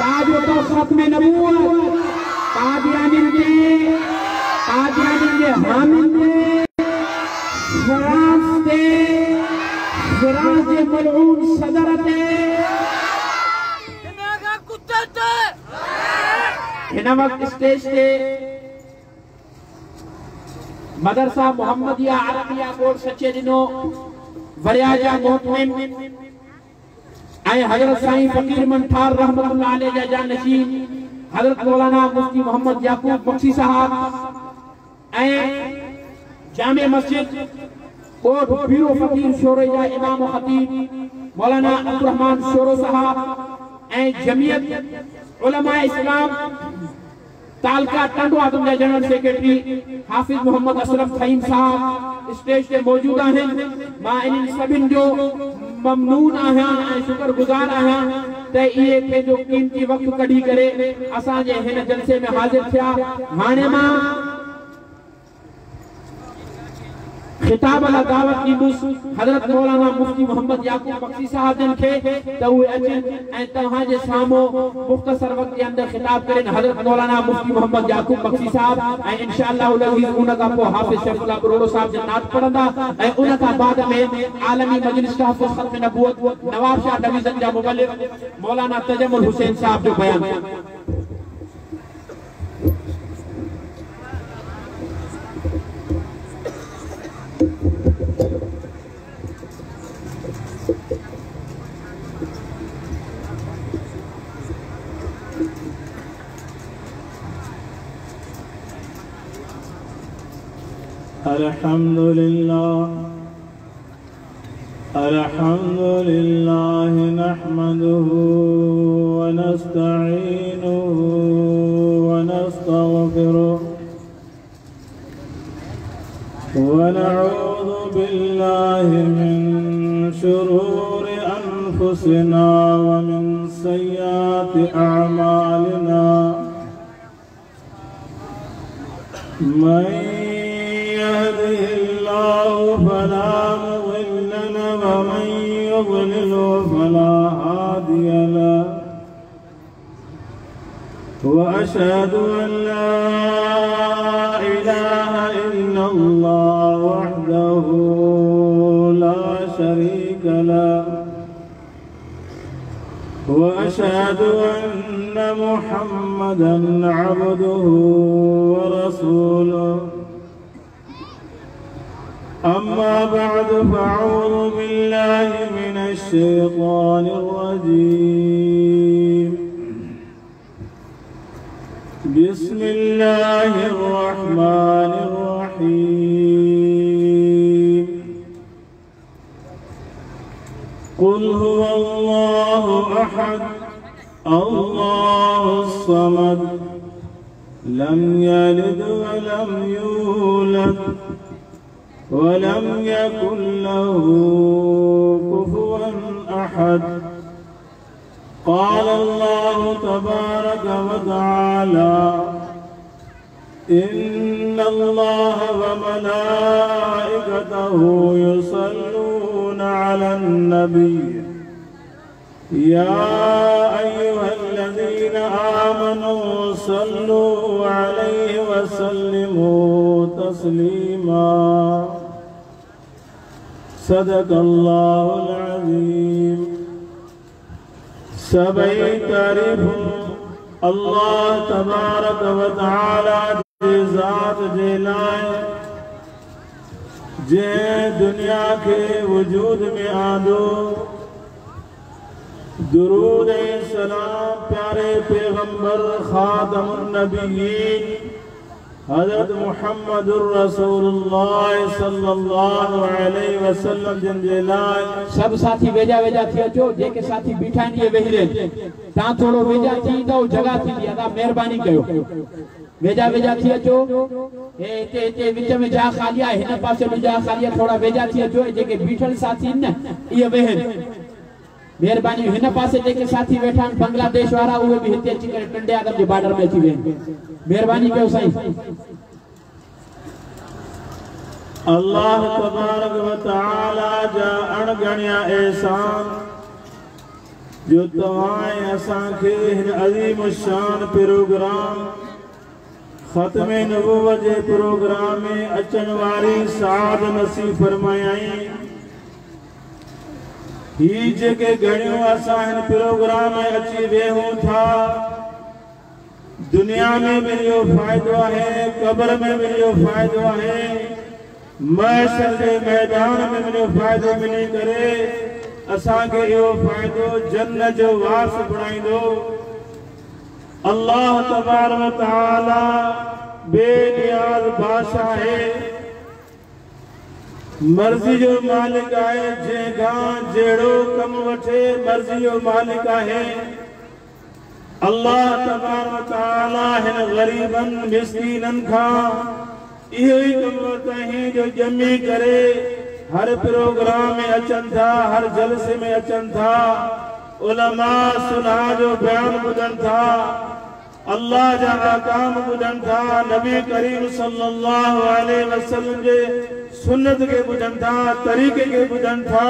ताज तो खत्म नबूवत कादियानी के हामिद ने फ्रांस के मलऊन सदर थे हिन वक्त स्टेज से मदरसा मोहम्मदिया अरबिया कोर्स सचे दिनो वरियाजा मोहतमिम आए हजरत साईं फकीर मंठार रहमतुल्लाह अलैह जा जानशीन हजरत मौलाना मुफ्ती मोहम्मद याकूब बख्शी साहब आए जामे मस्जिद कोट पीरो फकीर शोरे जा इमाम खतीब मौलाना अब्दुल रहमान शोरो साहब ए जमीयत उलमा इस्लाम तालका टंडवा तुम जनरल सेक्रेटरी हाफिज मोहम्मद अशरफ फहीम साहब स्टेज पे मौजूद हैं। मां इन सभिन जो ममनून आहियां शुक्रगुजार आहियां ते इहे पंहिंजो कीमती वक्त कढी करे असां जे हिन जलसे में हाजिर थिया। हाणे मां खिताब ला दावत ॾींदुस हजरत मौलाना मुफ्ती मोहम्मद याकूब बख्शी साहब जन खे त उहे अचन ऐं तव्हां जे साम्हूं मुख्तसर वक्त के अंदर खिताब करें हजरत मौलाना मुफ्ती मोहम्मद याकूब बख्शी साहब ऐं इंशाअल्लाह उन का पोइ हाफिज शरीफुल्लाह बरोड़ो साहब जन नात पढ़ंदा ऐं उन का बाद में आलमी मजलिस तहफ़्फ़ुज़ खत्म नबूवत नवाब शाह डिवीजन जा मुबल्लिग़ मौलाना तजम्मुल हुसैन साहब जो बयान अल्हम्दुलिल्लाह नहमदुहु व नस्तईनुहु व नस्तगफिरुहु व नऊज़ु बिल्लाहि मिन शुरूरि अनफुसिना व मिन सय्यिआति अअमालिना मन यहदिहिल्लाहु फला मुज़िल्ल लहु व मन युज़लिलहु फला हादिय लहु व अशहदु अन ला इलाहा इल्लल्लाह वहदहु ला शरीक लहु व अशहदु अन्न मुहम्मदन अब्दुहु व रसूलुहु अम्मा बअद फ़अऊज़ु बिल्लाहि मिनश शैतानिर रजीम बिस्मिल्लाहिर रहमानिर रहीम कुल हुवल्लाहु अहद अल्लाहुस समद लम यलिद व लम यूलद वलम यकुन लहु कुफुवन अहद क़ाल अल्लाहु तबारक व तआला इन्नल्लाह व मलाइकतहु युसल्लूना अलन नबी या अय्युहल्लज़ीना आमनू सल्लू अलैहि व सल्लिमू तस्लीमा सदक़ल्लाहुल अज़ीम। सबई तारीफ अल्लाह तबारक व तआला जे ज़ात जे लाए जे दुनिया के वजूद में आंदो। दुरूद सलाम प्यारे पैगंबर खातमुन नबिय्यीन हज़रत मुहम्मदुर रसूलुल्लाह सल्लल्लाहु अलैहि वसल्लम जिन जे लाए सब साथी वेजा वेजा थी अचो जेके साथी बीठा आहिनि इहे वेही रहे तव्हां थोरो वेजा थी ईंदव जगह थींदी अदा महिरबानी कयो वेजा वेजा थी अचो हे हिते विच में जा खाली आहे हिन पासे बि जा खाली आहे थोड़ा वेजा थी अचो जेके बीठल साथी आहिनि न इहे वेहनि मेहरबानी हिन पासे जेके साथी वेठा आहिनि बांग्लादेश वारा उहे बि हिते अची करे टंडे आदम जे बॉर्डर में अची वेहनि मेहरबानी कयो साईं। अल्लाह तबारक व तआला जा अणगणिया एहसान जो तव्हां असांखे हिन अज़ीम शान प्रोग्राम ख़त्मे नबूवत जे प्रोग्राम में अचण वारी साद नसीब फरमायाई। ही जेके घणियों असां हिन प्रोग्राम में अची वेहूं था, दुनिया में भी इहो फ़ाइदो आहे, क़ब्र में भी इहो फ़ाइदो आहे, महशर के मैदान में भी इहो फ़ाइदो मिली करे असांखे इहो फ़ाइदो जन्नत जो वारस बणाईंदो। अल्लाह तबारक व तआला बेनियाज़ बादशाह है, मर्ज़ी जो मालिक आहे, जंहिंखां जहिड़ो कम वठे मर्ज़ी जो मालिक आहे। अल्लाह तबारक व तआला हिन ग़रीबन मिस्कीनन खां इहो ई कम वरितईं जो ॼमी करे हर प्रोग्राम में अचन था, हर जलसे में अचन था, उलमा सुलह जो बयान ॿुधन था, अल्लाह जा अहकाम ॿुधन था, नबी करीम सल्लल्लाहु अलैहि वसल्लम जे सुन्नत के ॿुधन था, तरीक़े के ॿुधन था।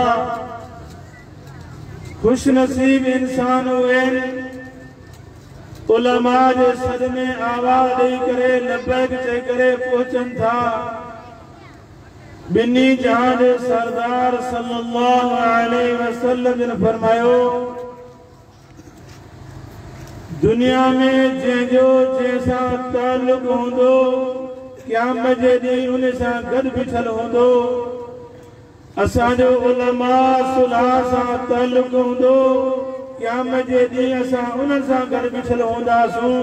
खुश नसीब इंसान हुए उलमा जे सद में आवाज़ ॾेई करे लबैक चई करे पहुचन था। बिन्नी जहां जे सरदार सल्लल्लाहु अलैहि वसल्लम ने फरमायो, दुनिया में जंहिंजो जैसा ताल्लुक हूंदो क़यामत जे ॾींहुं उन सां गॾु बीठल हूंदो। असांजो उलमा सुलह सां ताल्लुक हूंदो, क़यामत जे ॾींहुं असां उन सां गॾु बीठल हूंदासूं।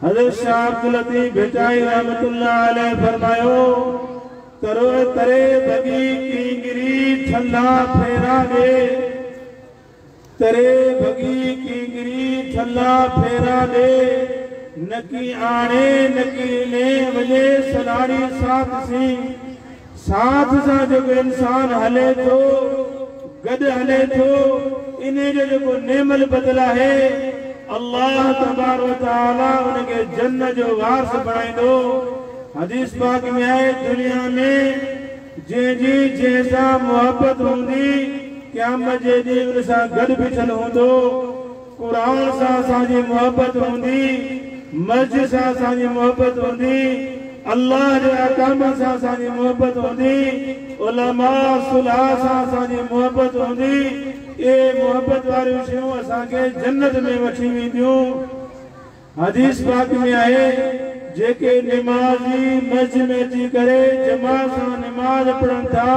हज़रत शाह अब्दुल लतीफ़ भिटाई रहमतुल्लाह अलैह फरमायो, तरो तरे भगी किंगरी ठल्ला फेरा दे, तरे भगी किंगरी ठल्ला फेरा दे, नकी आणे नकी ले वजे सलाड़ी साथ सी। साथ सां जेको इंसान हले थो, गॾु हले थो, इन्हे जो जेको नेमल बदल आहे, अल्लाह तबारक व तआला उनखे जन्नत जो वारस बणाईंदो। हदीस पाक में आए, दुनिया में जंहिंजी जंहिंसा मोहब्बत हूंदी क़यामत जे ॾींहुं उन सां गॾु बीठल हूंदो। क़ुरान सां असांजी मोहब्बत हूंदी, मस्जिद सां असांजी मोहब्बत हूंदी, अल्लाह जे अहकाम सां असांजी मोहब्बत हूंदी, उलमा सुलह सां असांजी मोहब्बत हूंदी। ये मोहब्बत वारियूं शयूं असांखे जन्नत में वठी वेंदियूं। हदीस पाक में आहे, जेके निमाज़ी मस्जिद में अची करे जमात सां निमाज़ पढ़न था,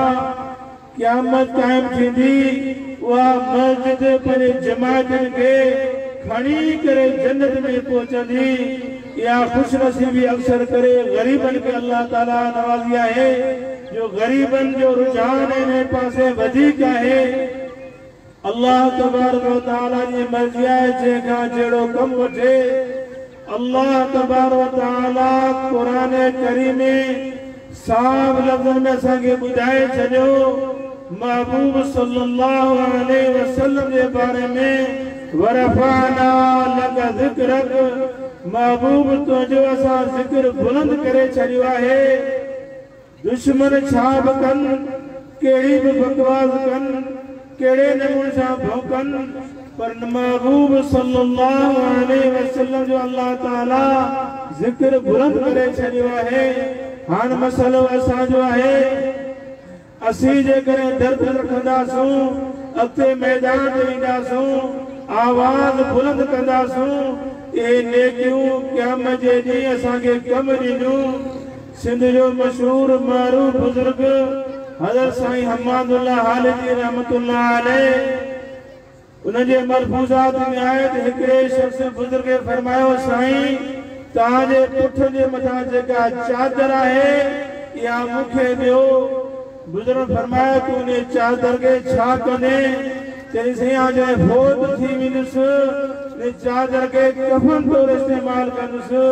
क़यामत कायम थींदी, उहा मस्जिद पंहिंजे जमातनि खे खणी करे जन्नत में पहुचंदी। या खुश नसीबी अक्सर करे ग़रीबन के अल्लाह ताला नवाज़ी आहे, जो ग़रीबन जो रुझान इन पासे वधीक आहे। अल्लाह तबारक व तआला जी मर्ज़ी आहे, जंहिंखां जहिड़ो कम वठे। अल्लाह तबारक व तआला कुरान करीम में साफ लफ्ज़न में असांखे ॿुधाए छॾियो, महबूब सल्लल्लाहु अलैहि वसल्लम जे बारे में, वरफ़अना लक ज़िक्रक, महबूब तुंहिंजो असां ज़िक्र बुलंद करे छॾियो आहे। दुश्मन छा बि कनि, कहिड़ी बि बकवास कनि, कहिड़े नमूने सां भौंकनि, पर महबूब सल्लल्लाहु अलैहि वसल्लम जो अल्लाह ताला ज़िक्र बुलंद करे छॾियो आहे। हाणे मसलो असांजो आहे, असीं जेकॾहिं दर्द रखंदासूं, अॻिते मैदान ते ईंदासूं, आवाज़ बुलंद कंदासूं, इहे नेकियूं क़यामत जे ॾींहुं असांखे कम ॾींदियूं। सिंध जो मशहूर मरूफ बुज़ुर्ग हज़रत साईं हम्मादुल्लाह हालिजी रहमतुल्लाह अलैह, उनजे मलफूज़ात में आए तो हिकिड़े शख्स बुज़ुर्ग फरमायो, साईं तव्हांजे पुठ जे मथां जेका चादर आहे इहा मूंखे ॾियो। बुज़ुर्ग फरमायो, तूं उन चादर खे छा कंदे? चई, साईं जॾहिं फौत थी वेंदुसि, उन चादर खे कफ़न तौर इस्तेमाल कंदुसि।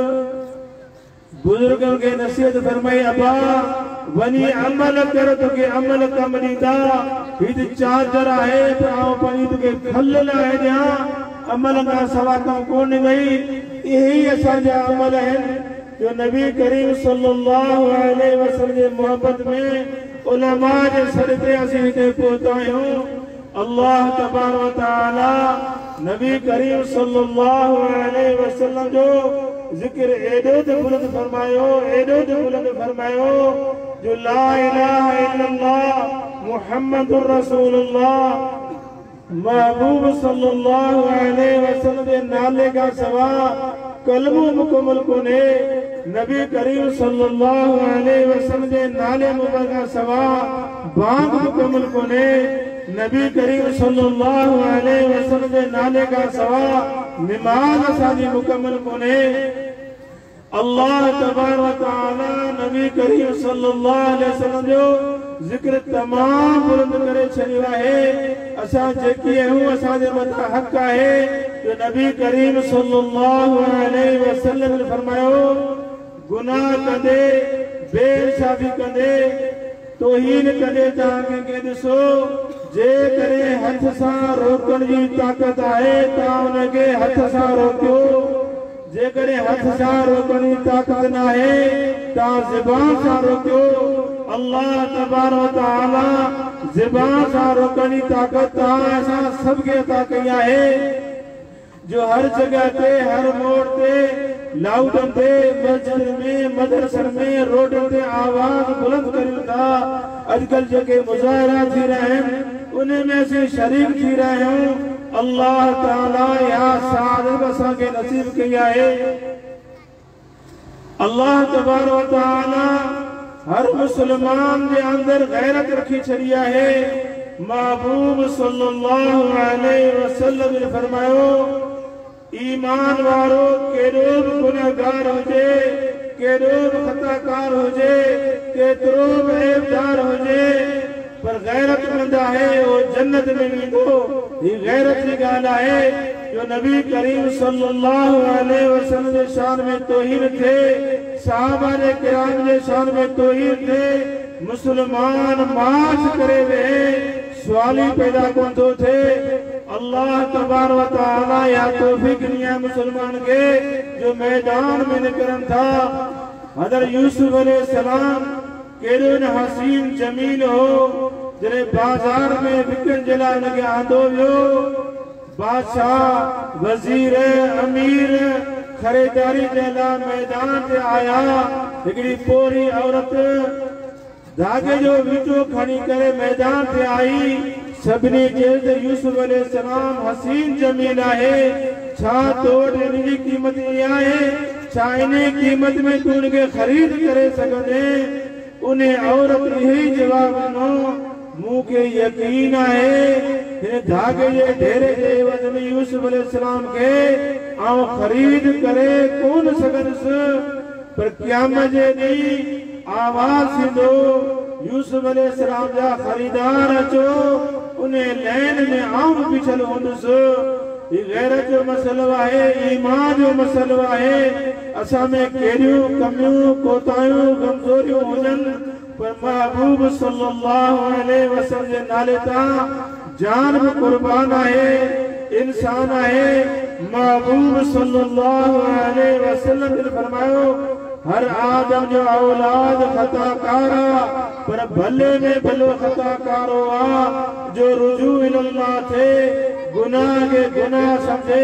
बुजुर्ग खे नसीहत फरमाई, अबा वनी अमल कर, तोखे अमल कम ॾींदा। हीअ चादर आहे त आउं पंहिंजी तोखे खल लाइ ॾियां, अमल खां सवा कम कोन ॾींदई। इहे ई असांजा अमल आहिनि, जो नबी करीम सल्लल्लाहु अलैहि वसल्लम जे मोहब्बत में उलमा जे सर ते असीं हिते पहुता आहियूं। अल्लाह तबारक व तआला नबी करीम सल्लल्लाहु अलैहि वसल्लम जो जिक्र एडो ते बुलंद फरमायो जो ला इलाहा इल्लल्लाह मुहम्मदुर रसूलुल्लाह महबूब सल्लल्लाहु अलैहि वसल्लम के नाले का सवा कलमो मुकम्मल कोने नबी करीम सल्लल्लाहु अलैहि वसल्लम के नाले मुबारक का सवा बांग मुकम्मल कोने नबी करीम सल्लल्लाहु अलैहि वसल्लम के नाले का सवा नमाज असाजी मुकम्मल कोने अल्लाह तबारक व तआला नबी करीम सल्लल्लाहु अलैहि वसल्लम जो जिक्र तमाम बुलंद करे छॾियो आहे असां जेकी आहियूं असांजे मथां हक़ आहे जो नबी करीम सल्लल्लाहु अलैहि वसल्लम ने फरमायो गुनाह कंदे बेइंसाफ़ी कंदे तौहीन कंदे तव्हां कंहिंखे ॾिसो जे करे हथ सां रोकण जी ताक़त आहे तव्हां उनखे हथ सां रोकियो जेकॾहिं हथ सां रोकण जी ताक़त न आहे तव्हां ज़ुबान सां रोकियो अल्लाह तबारक व तआला ज़ुबान सां रोकण जी ताक़त तव्हां असां सभु खे अता कई आहे जो हर जगह ते हर मोड़ ते लाउडन ते मस्जिद में मदरसन में रोडन ते आवाज बुलंद करियूं था अॼुकल्ह जेके मुज़ाहिरा थी रहा आहिनि उन में से शरीक थी रहे हूं अल्लाह ताला या सादत असां खे नसीब कई आहे अल्लाह तबारक व तआला हर मुसलमान के अंदर गैरत रखी छड़ी आहे महबूब सल्लल्लाहु अलैहि वसल्लम ने फरमायो ईमान वारो केड़ो भी गुनहगार हुजे केड़ो भी खताकार हुजे केतरो भी ऐबदार हुजे पर गैरतमंद आहे वो जन्नत में वेंदो ही गैरत की गाल आहे जो नबी करीम सल्लल्लाहु अलैहि वसल्लम के शान में तौहीन थे सहाबा ने किराम के शान में तौहीन थे मुसलमान माच करे वे सवाली पैदा कोन थो थे अल्लाह तबारक व तआला या तौफीक दिया मुसलमान के जो मैदान में निकलन था हज़रत यूसुफ अलैहिस्सलाम केड़ो न हसीन जमील हो जरे बाजार में विकण जला उनके आंदो वियो बादशाह वजीर अमीर खरीदारी जला मैदान से आया हिकड़ी पोरी औरत धागे जो वीचो खणी करे मैदान से आई सबने चयो यूसुफ अलैहिस्सलाम हसीन जमील आहे छा तोड़ इनकी कीमत ये आहे छा इन कीमत में तू उनके खरीद करे सघंदे उन्हें औरत यही जवाब ॾिनो मूंखे यकीन आहे हिन धागे जे ढेरे जे एवज़ में यूसुफ अलैहिस्सलाम के आउं खरीद करे कोन सघंदुसि पर क़यामत जे ॾींहुं आवाज़ थींदो यूसुफ अलैहिस्सलाम जा खरीदार अचो उन लैन में आउं बीठल हूंदुसि ही गैरत जो मसलो आहे ईमान जो मसलो आहे असां में कहिड़ियूं कमियूं कोताहियूं कमज़ोरियूं हुजनि पर महबूब सल्लल्लाहु अलैहि वसल्लम जे नाले तां जान भी कुर्बान आहे इंसान आहे महबूब सल्लल्लाहु अलैहि वसल्लम ने फरमायो हर आदम जो औलाद खताकार पर भले में भलो खताकार हुआ जो रुजू इल्लाह थे गुनाह के गुनाह समझे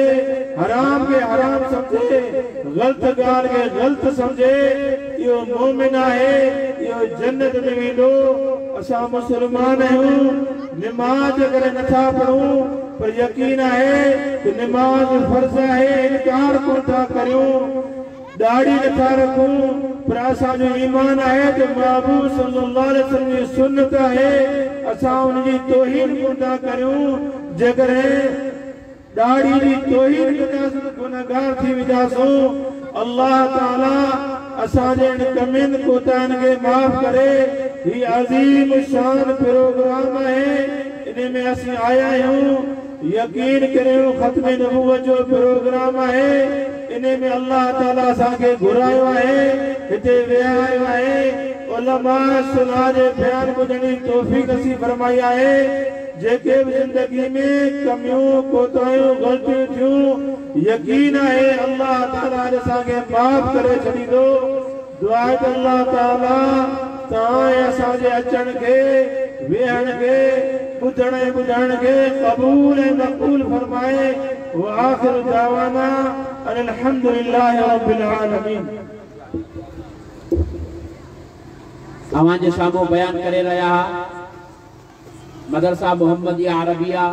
हराम के हराम समझे गलत गाल के गलत समझे यो मोमिन है यो जन्नत में वेंदो असां मुसलमान आहियूं नमाज अगर नथा पढ़ूं पर यकीन है कि नमाज फर्ज है इनकार कोन था करियूं दाढ़ी नथा रखूं पर असां जो ईमान है तो महबूब सल्लल्लाहु अलैहि वसल्लम की सुन्नत है असां उनकी तौहीन कोन था करियूं जगर दाढ़ी की तौहीन कंदासीं गुनहगार थी वेंदासूं अल्लाह ताला असां जे इन कमियुनि कोताहियुनि खे माफ़ करे ही अज़ीम शान प्रोग्राम है इन में असीं आया आहियूं यकीन करियो खत्म नबूवत जो प्रोग्राम है इन्हें में अल्लाह ताला असांखे घुरायो आहे हिते विहारियो आहे उलमा सुना जे बयान ॿुधण जी तौफ़ीक़ नसीब फरमाई आहे जेके भी जिंदगी में कमियों कोताहियूं गलतियूं थियूं यकीन है अल्लाह ताला असांखे माफ़ करे छॾींदो दुआ है अल्लाह ताला तव्हां असांजे अचण खे वेहण खे बुझण बुझण के कबूल मकबूल फरमाए। व आखिर दावाना अल्हम्दुलिल्लाहि रब्बिल आलमीन। अवां जे साम्हूं बयान करे रहा मदरसा मोहम्मदिया अरबिया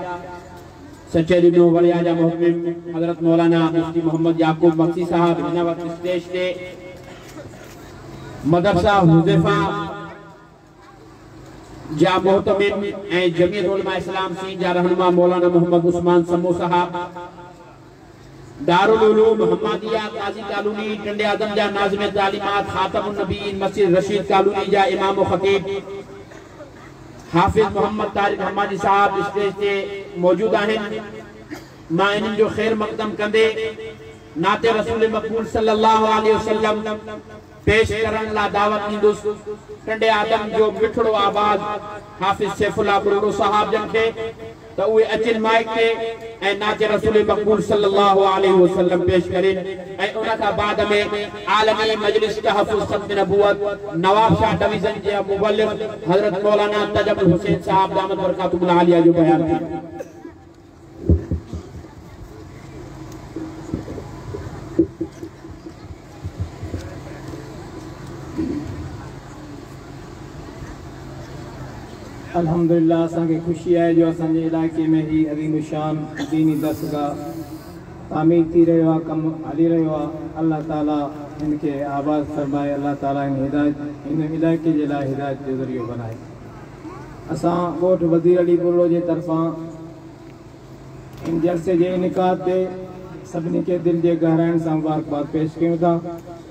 सच्चे दिनों वलिया मोहम्मद हजरत मौलाना मुफ्ती मोहम्मद याकूब मक्सी साहब हिन वक्त स्टेज ते मदरसा हुज़ैफा जा मोहतमिम ए जमीयत उलमा इस्लाम सिंध जा रहनुमा मौलाना मोहम्मद उस्मान समो साहब, दारुल उलूम मुहम्मदिया काजी कॉलोनी टंडे आदम जा नाज़िम तालीमात खातमुन नबीन मस्जिद रशीद कॉलोनी जा इमाम व खतीब हाफिज मोहम्मद तारिक हमादी साहब स्टेज ते मौजूद आहिनि। मां इन्हनि जो खैर मक़दम कंदे नाते रसूल मक़बूल सल्लल्लाहु अलैहि वसल्लम पेश करण ला दावत ॾींदुसि। टंडे आदम जो मिठड़ो आवाज़ हाफिज सैफुल्लाह बुरड़ो साहब जन खे त उहे अचनि माइक ते ऐं नाते रसूल मक़बूल सल्लल्लाहु अलैहि वसल्लम पेश करें। ऐं उन खां बाद में आलमी मजलिस तहफ़्फ़ुज़ ख़त्म नबूवत नवाब शाह डिवीज़न जे मुबल्लिग़ हज़रत मौलाना तजमुल हुसैन साहब दामत बरकातुहुल आलिया जो बयान थी। अल्हम्दुलिल्लाह असांखे खुशी है जो असांजे इलाके में ही अज़ीम शान दीनी दरसगाह तामीर थी रहियो आहे, कमु हली रहियो आहे। अल्लाह ताला इनके आबाद फरमाए, अल्लाह ताला इन इलाके जे लाइ हिदायत जो ज़रियो बनाए। असां ॻोठ वज़ीर अली बुर्रो जे तरफ़ां इन जलसे जे इनकाद ते सभिनी खे दिलि जे गहराइण सां मुबारकबाद पेश कयूं था।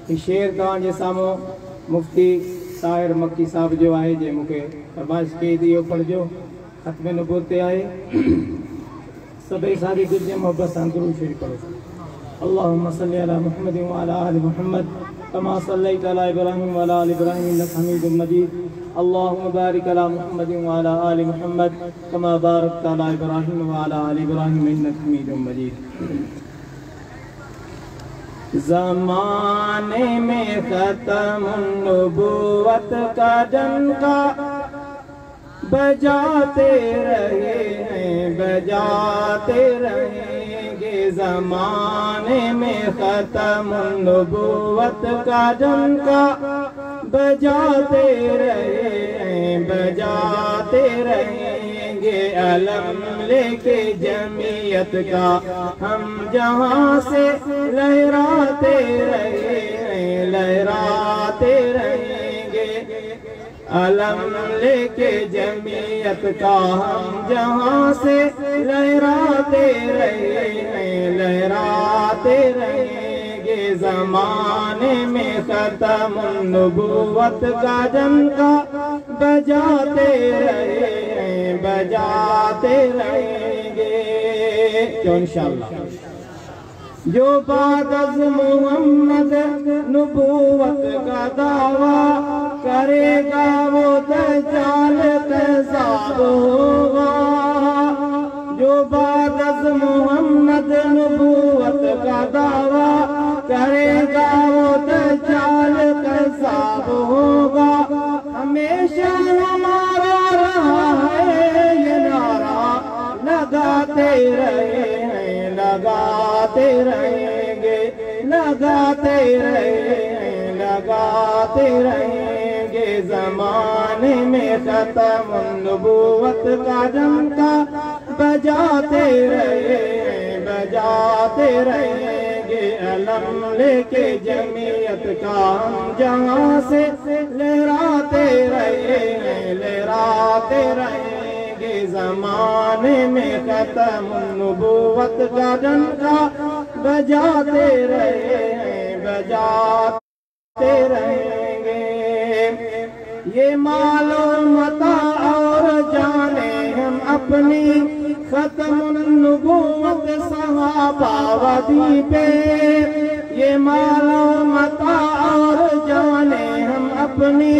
हीउ शेर तव्हांजे साम्हूं मुफ्ती ताहिर मक्की साहब जो आहे जे मूंखे फरमाइश कई थी इहो पढ़िजो। ख़त्म नबूवत ते आहे। सभई सारी दिलि जे मोहबत सां दुरूद शरीफ़ पढ़ो। अल्लाहुम्मा सल्लि अला मुहम्मद व अला आलि मुहम्मद कमा सल्लैता अला इब्राहीम व अला आलि इब्राहीम इन्नका हमीदुम मजीद। अल्लाहुम्मा बारिक अला मुहम्मद व अला आलि मुहम्मद कमा बारकता अला इब्राहीम व अला आलि इब्राहीम इन्नका हमीदुम मजीद। ज़माने में ख़त्म नबूवत का डंका बजाते रहे हैं, बजाते रहेंगे। ज़माने में ख़त्म नबूवत का डंका बजाते रहे हैं, बजाते रहेंगे। अलम लेके जमीयत का हम जहाँ से लहराते रहे हैं, लहराते रहेंगे। अलम लेके जमीयत का हम जहाँ से लहराते रहे हैं, लहराते रहेंगे। ज़माने में ख़त्म नबूवत का डंका बजाते रहे हैं, बजाते रहेंगे। क्यों इंशाअल्लाह। जो बाद मोहम्मद नबूवत का दावा करेगा वो दज्जाल कज़्ज़ाब होगा। जो बाद मोहम्मद नबूवत का दावा करेगा वो दज्जाल कज़्ज़ाब होगा। हमेशा हमारा रहा है ये नारा, लगाते रहे हैं, लगाते रहेंगे, लगाते रहे हैं, लगाते रहेंगे। ज़माने में ख़त्म नबूवत का डंका बजाते रहे हैं, बजाते रहेंगे। अलम लेके जमीयत का हम जहाँ से लहराते रहे हैं, लहराते रहेंगे। ज़माने में ख़त्म नबूवत का डंका बजाते रहे हैं, बजाते रहेंगे। ये मालूम मता और जाने हम अपनी ख़त्म नबूवत सहाबा वदी पे। ये मालूम मता और जाने हम अपनी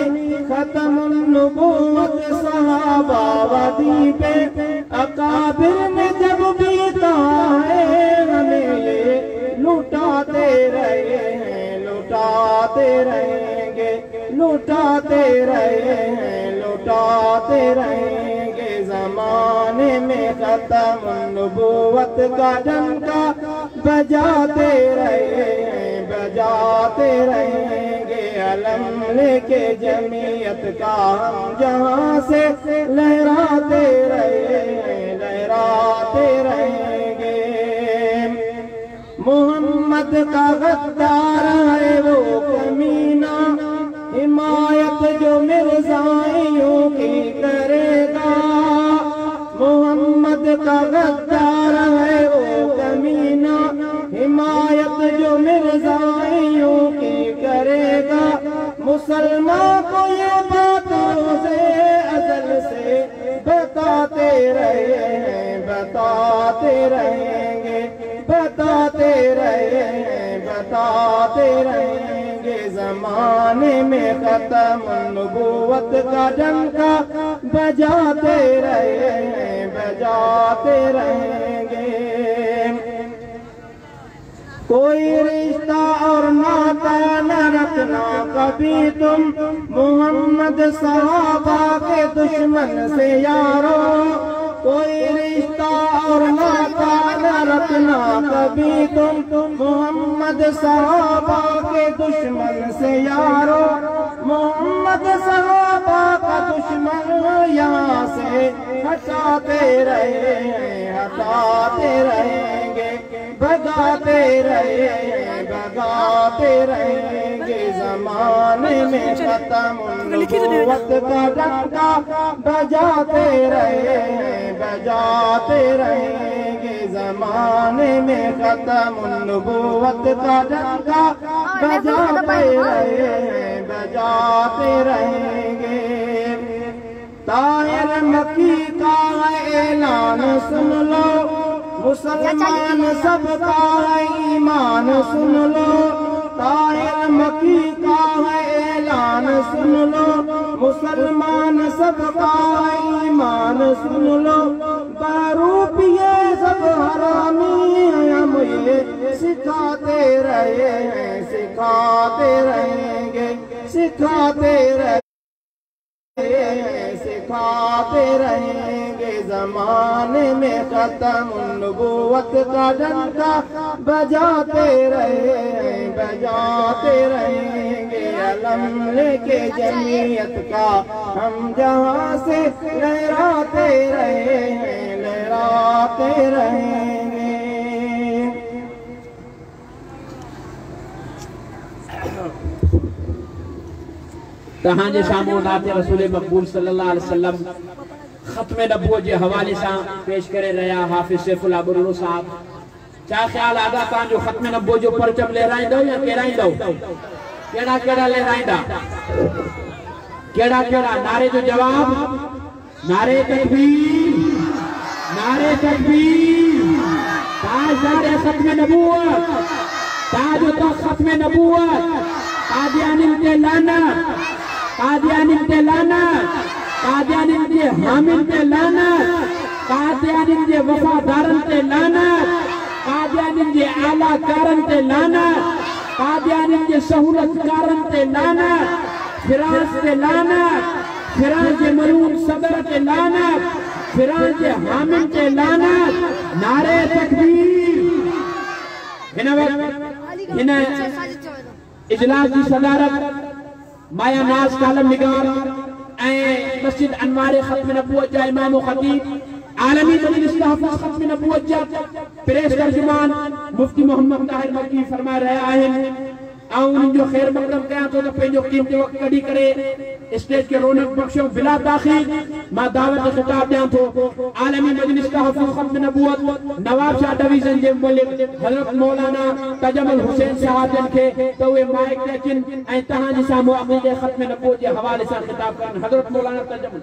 ख़त्म नबूवत सहाबा वदी पे। अकाबिर ने जब बीता है हमें ये लुटाते रहे हैं, लुटाते रहेंगे, लुटाते रहे हैं, लुटाते रहेंगे। ज़माने में खत्म नबूवत का डंका बजाते रहेंगे अलम लेके जमीयत का हम जहाँ से लहराते रहेंगे। मोहम्मद का गद्दार है वो कमीना, हिमायत जो मिर्ज़ाइयों की करेगा। मोहम्मद का गद्दार है वो कमीना, हिमायत जो मिर्ज़ाइयों की करेगा। मुसलमान को ये बातों से अज़ल से बताते रहेंगे। ज़माने में खत्म नबूवत का डंका बजाते रहेंगे। कोई रिश्ता और नाता न रखना कभी तुम मोहम्मद सहाबा के दुश्मन से यारो। कोई रिश्ता और नाता न रखना कभी तुम मोहम्मद सहाबा के दुश्मन से यारो। मोहम्मद सहाबा का दुश्मन यहाँ से हटाते रहेंगे, भगाते रहेंगे। ज़माने में खत्म नबूवत का डंका बजाते रहेंगे। ज़माने में खत्म नबूवत का डंका बजाते रहेंगे। ताहिर मक्की का ऐलान सुन लो, मुसलमान सबका है ईमान सुन लो। ताहिर मक्की का है ऐलान सुन लो, मुसलमान सबका है ईमान सुन लो। बारूपिये सब हरामी हम ये सिखाते रहेंगे। ज़माने में खत्म नबूवत का डंका बजाते रहेंगे। अलम लेके जमीयत का हम जहाँ से लहराते रहेंगे। तहां जे साम्हूं नाते रसूल मक़बूल सल्लल्लाहु अलैहि वसल्लम ख़त्म नबूवत जे हवाले सां पेश करे रहा हाफ़िज़ सैफ़ुल्लाह बुररो साहब। छा ख़्याल आगा तव्हां जो ख़त्म नबूवत जो परचम लहराईंदो या केराईंदो? केड़ा लहराईंदा? केड़ा नारे जो जवाब? नारे तकबीर, ताजदार ख़त्म नबूवत, ताज ख़त्म नबूवत। कादियानिन के लानत, कादियानिन के हामिल के लानत, कादियानिन के वफादारन के लानत, कादियानिन के आलाकारन के लानत, कादियानिन के सहूलतकारन के लानत, फिराज के लानत, फिराज के मलून सदर के लानत, फिराज के हामिल के लानत। नारे तकबीर। इजलास की सदारत माया नाज कालम निगार मस्जिद अनवार ख़त्म नबूवत जा इमाम ख़तीब आलमी मजलिस तहफ़्फ़ुज़ ख़त्म नबूवत जा प्रेस तर्जुमान मुफ्ती मोहम्मद ताहिर मक्की फरमा रहा है। जो खैर मकदम कया तो पंहिंजो कीमती वक्त कढी करे स्टेज के रौनक बख्शो बिला ताखीर मां दावत खिताब दियां थो। आलमी मजलिस तहफ़्फ़ुज़ ख़त्म नबूवत नवाब शाह डिवीज़न जे मुलिक हज़रत मौलाना तजमुल हुसैन साहब खे तो वे माइक ते अचन ऐं तहां जे साम्हूं अक़ीदे ख़त्म नबूवत जे हवाले सां खिताब करन। हज़रत मौलाना तजमुल।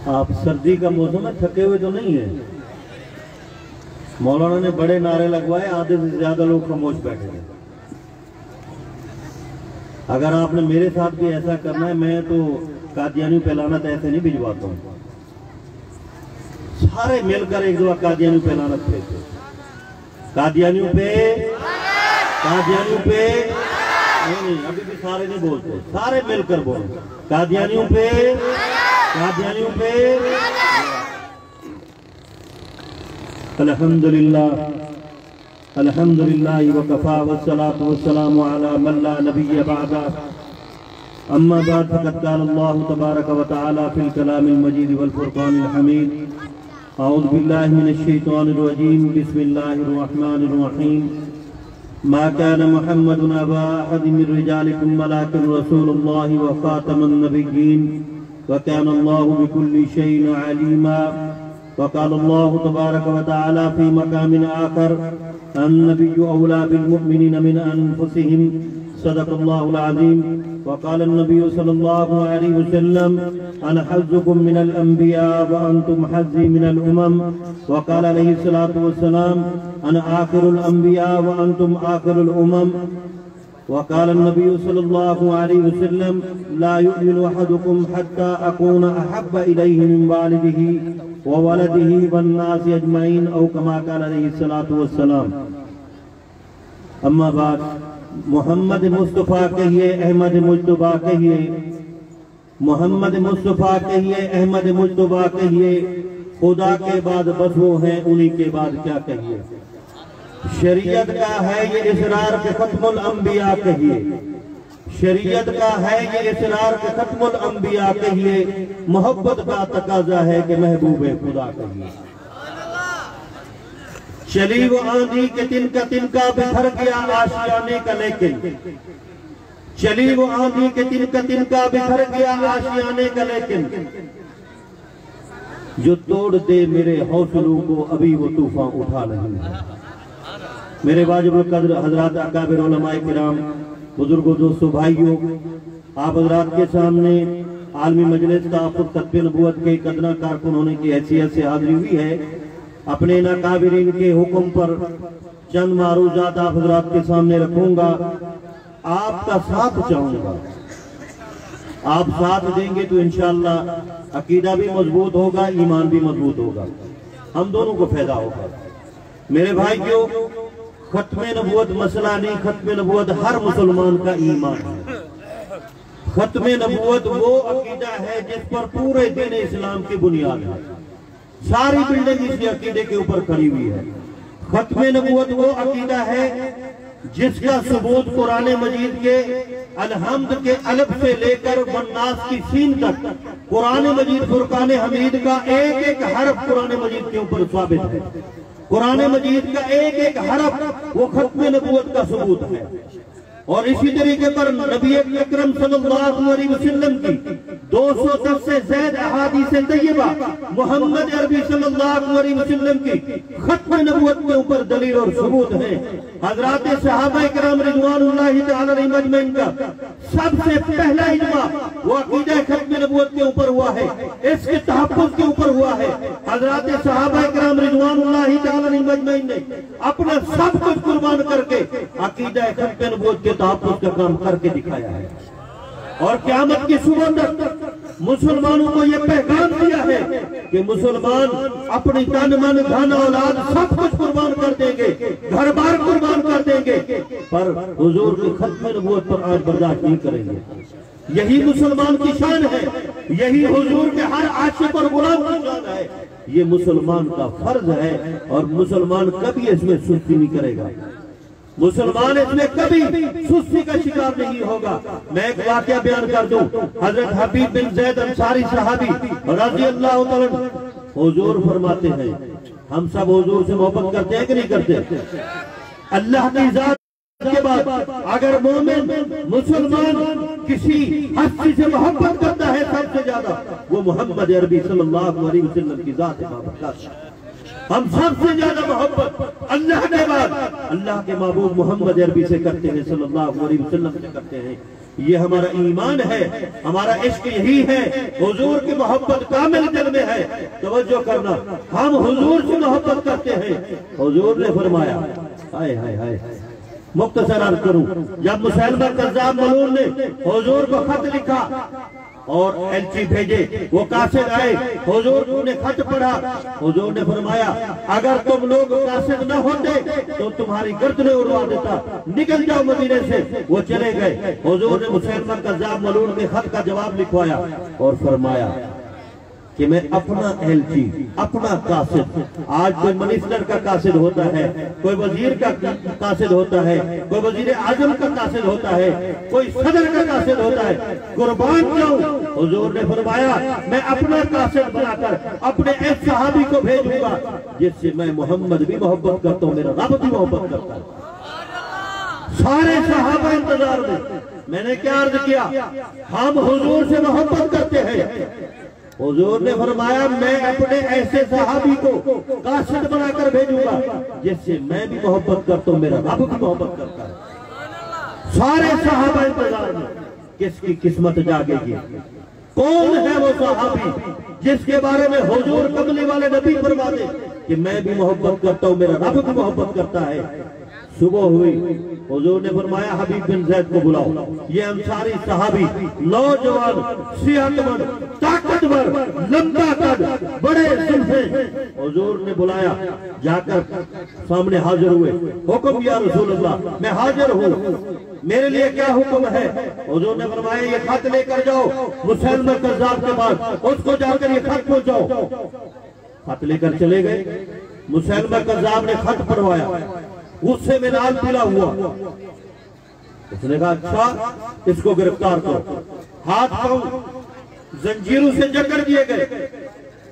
आप सर्दी का मौसम है, थके हुए तो नहीं है? मौलाना ने बड़े नारे लगवाए, आधे से ज्यादा लोग खामोश बैठे थे। अगर आपने मेरे साथ भी ऐसा करना है, मैं तो कादियानियों पे लानत ऐसे नहीं भिजवाता हूँ। सारे मिलकर एक दफा कादियानियों पे लानत फेंको, कादियानियों पे नहीं, अभी भी सारे नहीं बोलते, सारे मिलकर बोलो, कादियानियों पे। अल्हम्दुलिल्लाह वकफा वस्सलातु वस्सलामु अला मन ला नबिय्य बअदा। अम्मा बाद फक़द क़ाल अल्लाहु तबारक व तआला फिल कलामिल मजीद वल फुरक़ानिल हमीद। अऊज़ु बिल्लाहि मिनश शैतानिर रजीम। बिस्मिल्लाहिर रहमानिर रहीम। मा कान मुहम्मदुन अबा अहदिन मिन रिजालिकुम वलाकिन रसूलुल्लाहि व ख़ातमुन नबिय्यीन व कान अल्लाहु बिकुल्लि शैइन अलीमा। वक़ाल अल्लाहु तबारक व तआला फ़ी मक़ामिन आख़र अन्नबिय्यु औला बिल मुमिनीन मिन अनफुसिहिम सदक़ल्लाहुल अज़ीम। वक़ाल अन्नबिय्यु सल्लल्लाहु अलैहि वसल्लम अना हज़्ज़ुकुम मिनल अंबिया व अंतुम हज़्ज़ी मिनल उमम। वक़ाल अलैहि सलातु वस्सलाम अना आखिरुल अंबिया व अंतुम आखिरुल उमम। वक़ाल अन्नबिय्यु सल्लल्लाहु अलैहि वसल्लम ला युमिनु अहदुकुम हत्ता अकूना अहब्ब इलैहि मिन वालिदिही व वलदिही वन्नासि अजमईन औ कमा क़ाल अलैहि सलातु वस्सलाम। अम्मा बाद, मोहम्मद मुस्तफ़ा कहिए, अहमद मुज्तबा कहिए, मोहम्मद मुस्तफ़ा कहिए, अहमद मुज्तबा कहिए, खुदा के बाद बस वो हैं, उन्हीं के बाद क्या कहिए। शरीयत का है ये इसरार के खत्मुल अंबिया कहिए, शरीयत का है ये इसरार के खत्मुल अंबिया कहिए, मोहब्बत का तकाजा है कि महबूब खुदा कहिए। चली वो आंधी के तिनका बिखर गया आशियाने का लेकिन, चली वो आंधी के तिनका बिखर गया आशियाने का लेकिन, जो तोड़ दे मेरे हौसलों को अभी वो तूफान उठा नहीं है। मेरे वाजिबुल कद्र हजरात अकाबिर उलमाए किराम, बुजुर्गों, दोस्तों, भाइयों, आप हजरात के सामने आलमी मजलिस तहफ़्फ़ुज़ ख़त्म नबूवत के कदना कारकुन होने की हैसियत से हाजिरी हुई है। अपने नाकाबिरीन के हुक्म पर चंद मारूजात आप हजरात के सामने रखूंगा। आपका साथ चाहूंगा, आप साथ देंगे तो इंशाअल्लाह अकीदा भी मजबूत होगा, ईमान भी मजबूत होगा, हम दोनों को फायदा होगा। मेरे भाइयों, खत्मे नबूवत मसला नहीं, खत्मे नबूवत हर मुसलमान का ईमान है। खत्मे नबूवत वो अकीदा है जिस पर पूरे दीन इस्लाम की बुनियाद है। सारी बिल्डिंग इसी अकीदे के ऊपर खड़ी हुई है। खत्मे नबूवत वो अकीदा है जिसका सबूत कुरान मजीद के अलहम्द के अलफ से लेकर वन्नास की सीन तक कुरान मजीद फुरकान हमीद का एक एक हरफ कुरान मजीद के ऊपर साबित है। कुरान मजीद का एक एक हरफ वो खत्मे नबूवत का सबूत है। और इसी तरीके पर नबी अकरम सल्लल्लाहु अलैहि वसल्लम की 210 से ज्यादा अहादीस तय्यबा मोहम्मद अरबी सल्लल्लाहु अलैहि वसल्लम की खत्म नबूवत के ऊपर दलील और सबूत है। हजरात सहाबा किराम रिज़वानुल्लाहि तआला अलैहिम अजमईन का सबसे पहला इज्मा वो अकीदा खत्म नबूवत के ऊपर हुआ है, इसके तहफ़्फ़ुज़ के ऊपर हुआ है। हजरात सहाबा किराम रिज़वानुल्लाहि तआला अलैहिम अजमईन ने अपना सब कुछ कुर्बान करके अकीदा खत्म नबूवत के तहफ़्फ़ुज़ का काम करके दिखाया है। और क़यामत की सुबह तक मुसलमानों को यह पैगाम दिया है कि मुसलमान अपनी तन मन धन औलाद सब कुछ कुर्बान कर देंगे, घर बार कुर्बान कर देंगे, पर हुजूर की खत्म नबूवत पर आज बर्दाश्त नहीं करेंगे। यही मुसलमान की शान है, यही हुजूर के हर आशिक़ और गुलाम की शान है। ये मुसलमान का फर्ज है और मुसलमान कभी इसमें सुस्ती नहीं करेगा, मुसलमान इसमें कभी सुस्ती का शिकार नहीं होगा। मैं एक वाकया बयान कर दूं। हजरत हबीब बिन ज़ैद अंसारी सहाबी रज़ियल्लाहु ताला हुजूर फरमाते हैं, हम सब हुजूर से मोहब्बत करते हैं कि नहीं करते? अल्लाह की ज़ात के बाद अगर मोमिन मुसलमान किसी हस्ती से मोहब्बत करता है सबसे ज्यादा वो मोहम्मद अरबी सल्लल्लाहु अलैहि वसल्लम की ज़ात है। हम सबसे ज्यादा मोहब्बत अल्लाह के बाद अल्लाह के महबूब मोहम्मद अरबी से करते हैं, सल्लल्लाहु अलैहि वसल्लम से करते हैं। ये हमारा ईमान है, हमारा इश्क यही है, हुजूर की मोहब्बत कामिल दिल में है। तवज्जो करना, हम हुजूर से मोहब्बत करते हैं। हुजूर ने फरमाया, हाय हाय हाय, मुख्तसर अर्ज करूं, जब मुसैलमा कज़्ज़ाब मलून ने हुजूर को खत लिखा और एलची भेजे, वो कासिद आए, हुजूर ने खत पढ़ा, हुजूर ने फरमाया अगर तुम लोग कासिद न होते तो तुम्हारी गर्दनें उड़वा देता, निकल जाओ मदीने से। वो चले गए। हुजूर ने मुसैलमा कज़्ज़ाब मलून के खत का जवाब लिखवाया और फरमाया कि मैं अपना एलची, अपना कासिद, आज कोई मिनिस्टर का कासिद होता है, कोई वजीर का कासिद होता है, कोई वजीर आजम का कासिद होता है, कोई सदर का कासिद होता है, कुर्बान जाऊं। हुजूर ने फरमाया मैं अपना कासिद बनाकर अपने एक सहाबी को भेजूंगा जिससे मैं मोहम्मद भी मोहब्बत करता हूँ, मेरा रब भी मोहब्बत करता है। सारे सहाबा इंतजार में। मैंने क्या अर्ज किया, हम हुजूर से मोहब्बत करते हैं। हुजूर ने फरमाया मैं अपने ऐसे सहाबी को कासिद बनाकर भेजूंगा जिससे मैं भी मोहब्बत करता हूँ, मेरा रब भी मोहब्बत करता है। सारे सहाबा इंतजार में, किसकी किस्मत जागेगी, कौन है वो सहाबी जिसके बारे में हुजूर कमली वाले नबी फरमाते कि मैं भी मोहब्बत करता हूँ, मेरा रब भी मोहब्बत करता है। सुबह हुई, हुजूर ने फरमाया हबीब बिन ज़ैद को बुलाओ। ये अंसारी सहाबी, नौजवान, सेहतमंद, ताकतवर, लंबा कद, बड़े जुल्फे। हुजूर ने बुलाया, जाकर सामने हाजिर हुए। हुक्म या रसूल अल्लाह, मैं हाजिर हूँ, मेरे लिए क्या हुक्म है? हुजूर ने फरमाया ये खत लेकर जाओ मुसैलमा कज़्ज़ाब के पास, उसको जाकर ये खत पहुंचाओ। खत लेकर चले गए। मुसैलमा कज़्ज़ाब ने खत पढ़वाया, गुस्से में लाल पीला हुआ। उसने कहा अच्छा इसको गिरफ्तार करो। हाथ पांव जंजीरों से जकड़ दिए गए,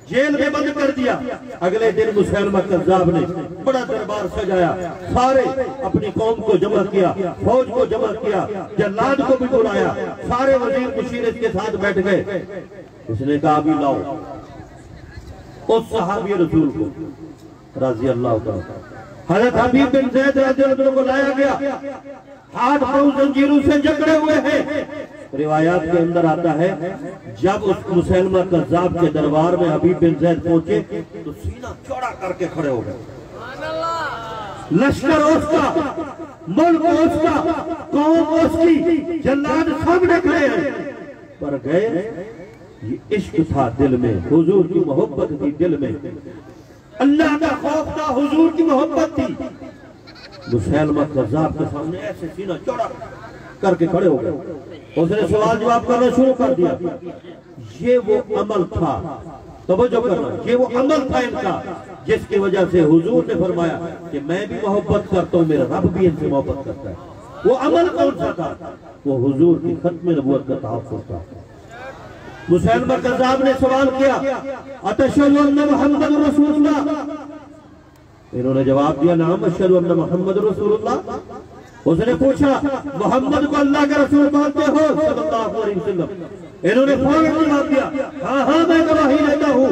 जेल में बंद कर दिया। अगले दिन मुसैलमा कज़्ज़ाब ने बड़ा दरबार सजाया, सारे अपनी कौम को जमा किया, फौज को जमा किया, जल्लाद को भी बुलाया, सारे वजीर मुशीर इसके साथ बैठ गए। इसने कहा अभी लाओ उस सहाबी रसूल को रज़ी अल्लाह तआला। हज़रत हबीब बिन ज़ैद रज़ियल्लाहु अन्हु को लाया गया, हाथ पांव जंजीरों से जकड़े हुए हैं। रिवायात के अंदर आता है जब उस मुसैलमा कज़्ज़ाब के दरबार में हबीब बिन ज़ैद पहुंचे तो सीना चौड़ा करके खड़े हो गए। लश्कर उसका, मुल्क उसका, कौम उसकी, जल्लाद सामने खड़े हैं। पर गए, ये इश्क था दिल में, हुजूर की मोहब्बत थी दिल में, अल्लाह का खौफ था, हुजूर की मोहब्बत थी। मुसैलमा कज़्ज़ाब के सामने ऐसे सीना चौड़ा करके खड़े हो गए। उसने सवाल जवाब करना शुरू कर दिया। ये वो अमल था, तवज्जो करना, ये वो अमल था इनका जिसकी वजह से हुजूर ने फरमाया कि मैं भी मोहब्बत करता हूँ, मेरा रब भी इनसे मोहब्बत करता है। वो अमल कौन सा था? वो हुजूर की खत्म नबूवत का तहफ़्फ़ुज़ था। मुसैलमा कज़्ज़ाब ने सवाल किया अतशहदु अन्ना मुहम्मद रसूलुल्लाह? इन्होंने जवाब दिया नाम अशहदु अन्ना मुहम्मद रसूलुल्लाह। उसने पूछा मोहम्मद को अल्लाह का रसूल मानते हो सल्लल्लाहु अलैहि वसल्लम? इन्होंने फौरन जवाब दिया हाँ हाँ मैं गवाही देता हूँ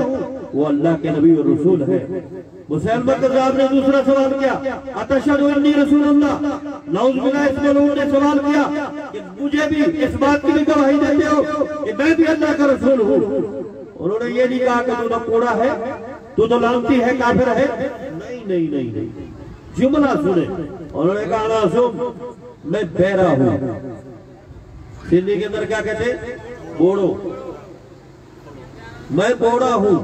वो अल्लाह के नबी और रसूल है। मुसैलमा कज़्ज़ाब ने दूसरा सवाल किया अतशहदु अन्नी रसूलुल्लाह? नऊज़ुबिल्लाह इस मलऊन ने सवाल किया कि मुझे भी इस बात की भी गवाही देते हो कि मैं भी अल्लाह का रसूल हूँ? उन्होंने ये नहीं कहा कि तू तो कोड़ा है, तू तो लानती है, काफिर है। नहीं नहीं नहीं नहीं, जुमला सुने। उन्होंने कहा ना सुन, मैं बहरा हूँ। सिंधी के अंदर क्या कहते? बोड़ो। मैं बोड़ा हूँ,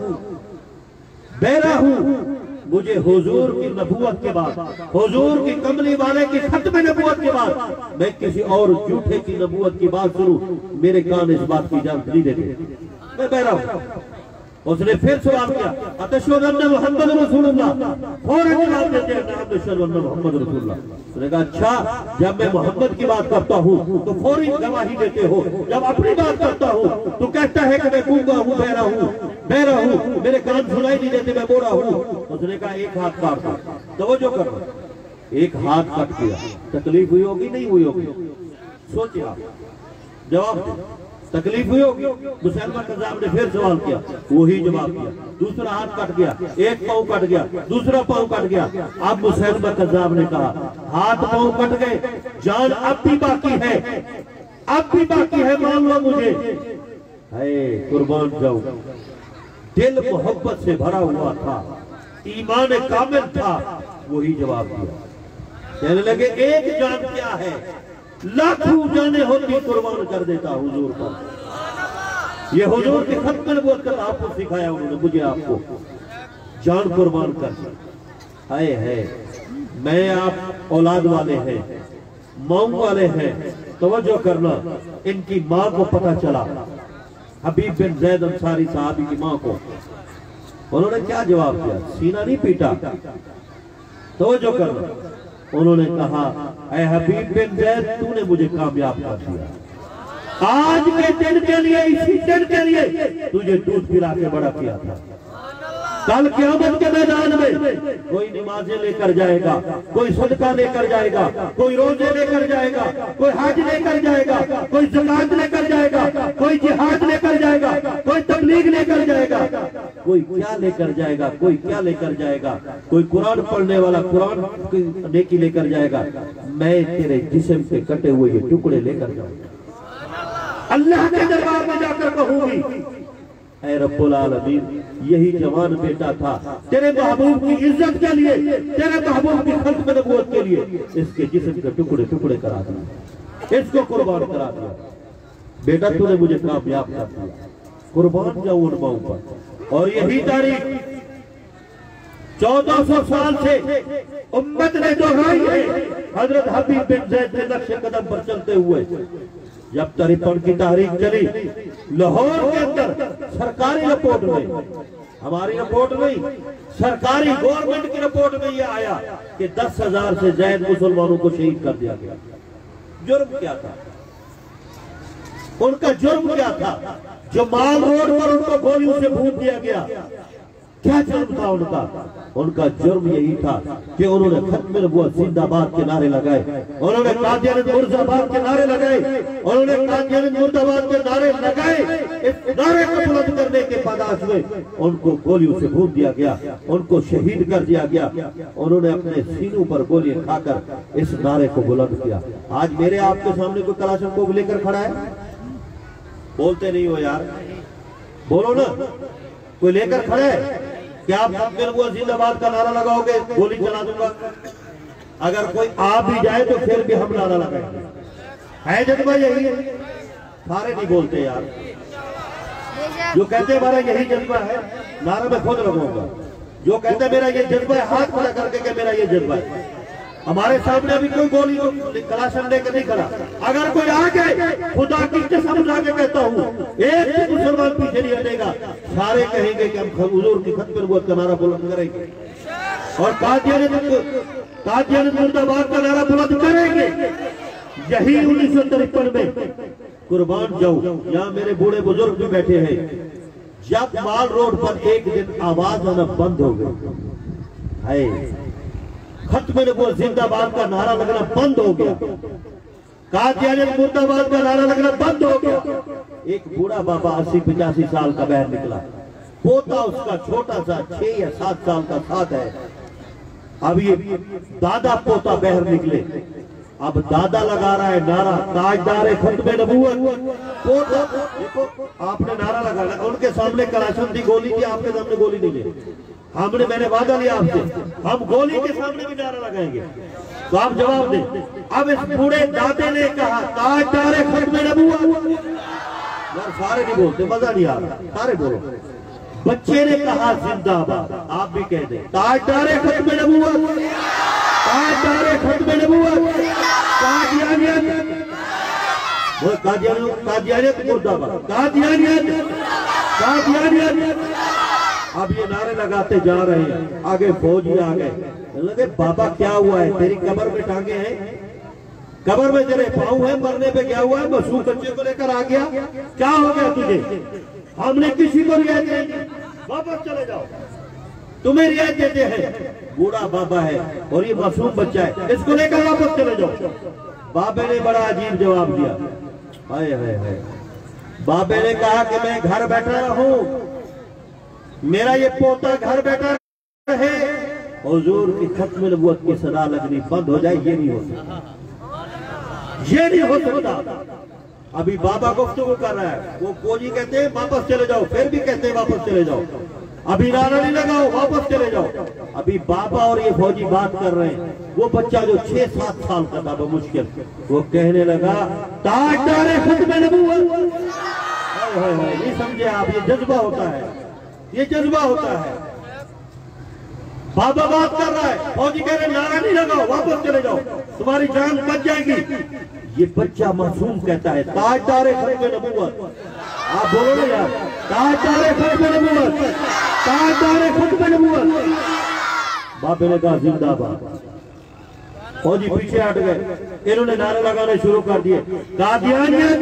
बहरा हूँ। मुझे हुजूर की नबूवत के बाद, हुजूर की कमली वाले की खत्म नबूवत के बाद मैं किसी और झूठे की नबूवत की बात सुनूं, मेरे कान इस बात की इजाजत नहीं देते। मैं बहरा हूँ। उसने फिर सवाल किया अतशहदु अन्ना मुहम्मद रसूलुल्लाह? फौरन जवाब देते हैं नाम अशहदु अन्ना मुहम्मद रसूलुल्लाह। उसने कहा अच्छा जब मैं मोहम्मद की बात करता हूँ तो फौरी गवाही देते हो, जब अपनी बात करता हूँ तो कहता है कि मैं गूंगा हूँ, बहरा हूँ, मेरे कान सुनाई नहीं देते, मैं बोरा हूँ। उसने कहा एक हाथ काट दो। तवज्जो करो, एक हाथ कट गया, तकलीफ हुई होगी नहीं हुई होगी? सोचिए आप, जवाब तकलीफ हुई होगी। मुसैलमा कज़्ज़ाब ने फिर सवाल किया, वही जवाब दिया। दूसरा हाथ कट गया, एक पांव कट गया, दूसरा पांव कट गया। अब मुसैलमा कज़्ज़ाब ने कहा हाथ पांव कट गए, जान अब भी बाकी है, अब भी बाकी है, मान लो मुझे। है कुर्बान जाऊं, दिल मोहब्बत से भरा हुआ था, ईमान कामिल था। वही जवाब दिया, कहने लगे एक जान क्या है, लाखों जाने होती कुर्बान कर देता हुजूर पर। ये हुजूर की खत्म नबूवत का आपको सिखाया उन्होंने, मुझे आपको जान कुर्बान कर। आए है, मैं आप औलाद वाले हैं, मांग वाले हैं, तवज्जो करना। इनकी माँ को पता चला, हबीब बिन जैद अंसारी साहबी की माँ को, उन्होंने क्या जवाब दिया, सीना नहीं पीटा, तवज्जो करना। उन्होंने कहा, ऐ हबीब बिन जैद, तूने मुझे कामयाब कर दिया। आज के दिन के लिए, इसी दिन के लिए तुझे दूध पिला के बड़ा किया था। कल क़यामत के मैदान में कोई नमाजें लेकर जाएगा, कोई सदका लेकर जाएगा, कोई रोजे लेकर जाएगा, कोई हज लेकर जाएगा, कोई ज़कात लेकर जाएगा, कोई जिहाद लेकर जाएगा, कोई तबलीग लेकर जाएगा, कोई क्या लेकर जाएगा, कोई क्या लेकर जाएगा, कोई कुरान पढ़ने वाला कुरान की नेकी लेकर जाएगा। मैं तेरे जिस्म के कटे हुए ये टुकड़े लेकर जाऊंगा, अल्लाह के दरबार में जाकर कहूंगी, ऐ रब्बुल आलमीन, यही जवान बेटा था तेरे महबूब की इज्जत के लिए, तेरे महबूब की खत्म नबूवत के लिए, इसके जिस्म के टुकड़े टुकड़े करा दिया, इसको कुर्बान करा दिया। बेटा तूने मुझे कामयाब कर दिया, कुर्बान जाऊं उन माओं पर। और यही तारीख 1400 साल से उम्मत ने दोहराई है। हजरत हबीब बिन जैद के नक्शे कदम पर चलते हुए जब 53 की तारीख चली, लाहौर के अंदर सरकारी रिपोर्ट में, हमारी रिपोर्ट नहीं, सरकारी गवर्नमेंट की रिपोर्ट में यह आया कि 10,000 से ज्यादा मुसलमानों को शहीद कर दिया गया। जुर्म क्या था उनका, जुर्म क्या था? जो माल रोड पर उनको गोलियों से भून दिया गया, क्या जुर्म था उनका? उनका जुर्म यही था कि उन्होंने खत्म नबूवत जिंदाबाद के नारे लगाए, उन्होंने कादियानियत मुर्दाबाद के नारे लगाए, उन्होंने कादियानियत मुर्दाबाद के नारे लगाए। इस नारे को बुलंद करने के पादाश में उनको गोलियों से भून दिया गया, उनको शहीद कर दिया गया। उन्होंने अपने सीनों पर गोलियां खाकर इस नारे को बुलंद किया। आज मेरे आपके सामने कोई कलाशंकों को लेकर खड़ा है, बोलते नहीं हो यार, बोलो ना, कोई लेकर खड़े है? क्या आप वो जिंदाबाद का नारा लगाओगे, गोली चला दूंगा? अगर कोई आ भी जाए तो फिर भी हम नारा लगाएंगे। है जज्बा यही है? सारे नहीं बोलते यार, जो कहते हमारा यही जज्बा है, नारा मैं खुद लगाऊंगा। जो कहते मेरा ये जज्बा है, हाथ खड़ा करके कि मेरा ये जज्बा है। हमारे सामने अभी कोई गोली कलाशन लेकर नहीं खड़ा। अगर कोई आ गए, खुदा की कसम उठा के कहता हूँ, एक मुसलमान पीछे नहीं हटेगा। सारे कहेंगे कि हम हुजूर की खत्म नबूवत का नारा बुलंद करेंगे और कादियानियत मुर्दाबाद का नारा बुलंद करेंगे। यही 1953 में कुर्बान जाऊं, यहाँ मेरे बूढ़े बुजुर्ग भी बैठे हैं। जब माल रोड पर एक दिन आवाज आना बंद हो गई, खत्म नबूवत जिंदाबाद का नारा लगना बंद हो गया, कादियानियत मुर्दाबाद का नारा लगना बंद हो गया। एक बूढ़ा बाबा 80-85 साल का बाहर निकला, पोता उसका छोटा सा 6 या 7 साल का साथ है। अब ये दादा पोता बाहर निकले, अब दादा लगा रहा है नारा, ताजदार खत्म नबूवत। पोता देखो, आपने नारा लगाया, उनके सामने कलाशन थी, गोली थी, आपके सामने गोली नहीं ली। मैंने वादा लिया आपसे, हम गोली के सामने भी नारा लगाएंगे, तो आप जवाब दें। अब इस बूढ़े दादे ने कहा, ताजदार खत्म नबूवत। यार सारे नहीं बोलते, मजा नहीं आ रहा, सारे बोलो। बच्चे ने कहा जिंदाबाद, आप भी कह दें, ताजदार खत्म नबूवत, ताजदार खत्म नबूवत, कादियानियत मुर्दाबाद, कादियानियत। अब ये नारे लगाते जा रहे हैं, आगे फौजी आ गए, लगे बाबा क्या हुआ है, तेरी कब्र में टांगे हैं, कब्र में तेरे पाँव है, मरने पे क्या हुआ है, मासूम बच्चे को लेकर आ गया, क्या हो गया तुझे? हमने किसी को रियायत नहीं दी, वापस चले जाओ, तुम्हें रियायत देते हैं। बूढ़ा बाबा है और ये मासूम बच्चा है, इसको लेकर वापस चले जाओ। बाबे ने बड़ा अजीब जवाब दिया, हाय हाय हाय। बाबे ने कहा कि मैं घर बैठा रहूं, मेरा ये पोता घर बैठा है, हुजूर की खत्म नबूवत की सदा लगनी बंद हो जाए, ये नहीं हो सकता, ये नहीं हो सकता। अभी बाबा गुफ्तगू कर रहा है, वो फौजी कहते हैं वापस चले जाओ, फिर भी कहते हैं वापस चले जाओ, अभी नारा नहीं लगाओ वापस चले जाओ। अभी बाबा और ये फौजी बात कर रहे हैं। वो बच्चा जो 6-7 साल का था मुश्किल, वो कहने लगा ताजदारे खत्म नबूवत। नहीं समझे आप, ये जज्बा होता है, ये जज्बा होता है। बाबा बात कर रहा है, फौजी कह रहे नारा नहीं लगाओ वापस चले जाओ, तुम्हारी जान बच जाएगी। ये बच्चा मासूम कहता है ताजदारे खत्म नबूवत। आप बोलो ना यार, ताजदारे खत्म नबूवत, ताजदारे खत्म नबूवत। बाबे ने कहा जिंदाबाद। फौजी पीछे हट गए, इन्होंने नारे लगाने शुरू कर दिए, कादियानियत,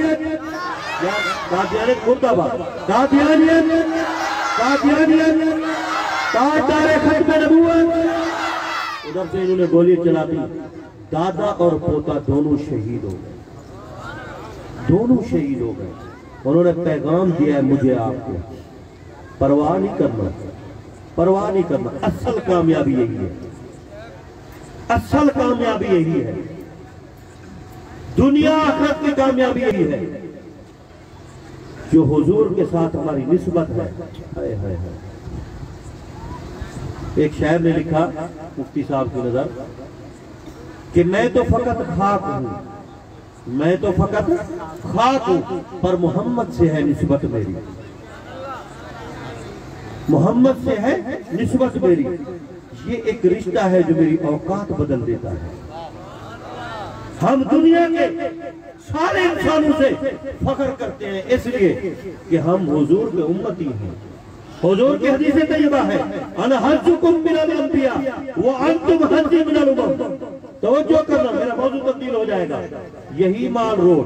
कादियानियत मुर्दाबाद, कादियानियत, कादियानियत, ताजदारे खत्म नबूवत। उधर से इन्होंने गोली चला दी। दादा और पोता दोनों शहीद हो गए, दोनों शहीद हो गए। उन्होंने पैगाम दिया है मुझे आपको, परवाह नहीं करना, परवाह नहीं करना। असल कामयाबी यही है, असल कामयाबी यही है, दुनिया आखिरत की कामयाबी यही है जो हुजूर के साथ हमारी निस्बत है। हाय हाय हाय। एक शायर ने लिखा मुफ्ती साहब की नजर कि मैं तो फकत खाक हूं, मैं तो फकत खाक हूं, पर मोहम्मद से है निस्बत मेरी, मोहम्मद से है निस्बत मेरी। ये एक रिश्ता है जो मेरी औकात बदल देता है। हम दुनिया के सारे इंसानों से फख्र करते हैं इसलिए कि हम हुजूर के उम्मती हैं। हुजूर की हदीस तैयबा है, अना हज्जुकुम मिनल अंबिया व अंतुम हज्जी मिनल उमम। तवज्जो करना, मेरा मौजू तब्दील हो जाएगा। यही मान रोड,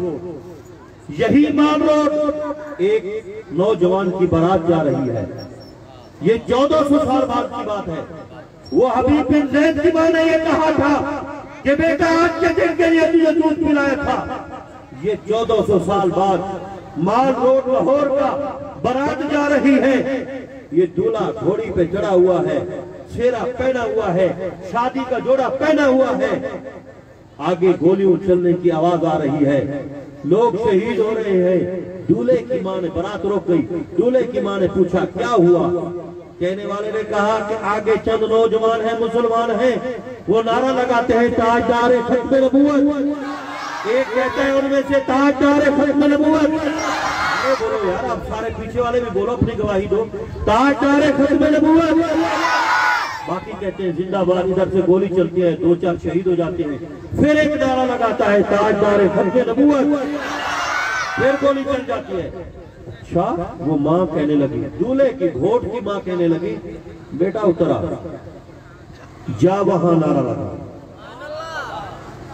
यही मान रोड एक नौजवान की बारात जा रही है। ये 1400 साल बाद की बात है। वो हबीब बिन ज़ैद की मां ने ये कहा था कि बेटा आज के दिन के लिए तुझे दूध पिलाया था। ये 1400 साल बाद माल रोड लाहौर का बारात जा रही है। ये दूल्हा घोड़ी पे चढ़ा हुआ है, सेरा पहना हुआ है, शादी का जोड़ा पहना हुआ है। आगे गोलियों चलने की आवाज आ रही है, लोग शहीद हो रहे हैं। दूल्हे की मां ने बारात रोक गई। दूल्हे की मां ने पूछा क्या हुआ? कहने वाले ने कहा कि आगे चंद नौजवान हैं, मुसलमान हैं, वो नारा लगाते हैं ताजदारे खत्म नबूवत। एक कहता है उनमें से ताजदारे खत्म नबूवत। अरे बोलो यार, आप सारे पीछे वाले भी बोलो, अपनी गवाही दो, ताजदारे खत्म नबूवत। बाकी कहते हैं जिंदाबाद। इधर से गोली चलती है, 2-4 शहीद हो जाते हैं। फिर एक नारा लगाता है ताजदारे खत्म नबूवत, फिर गोली चल जाती है। अच्छा, वो माँ कहने लगी, दूल्हे की घोट की माँ कहने लगी, बेटा उतरा जा, वहां नारा लगा,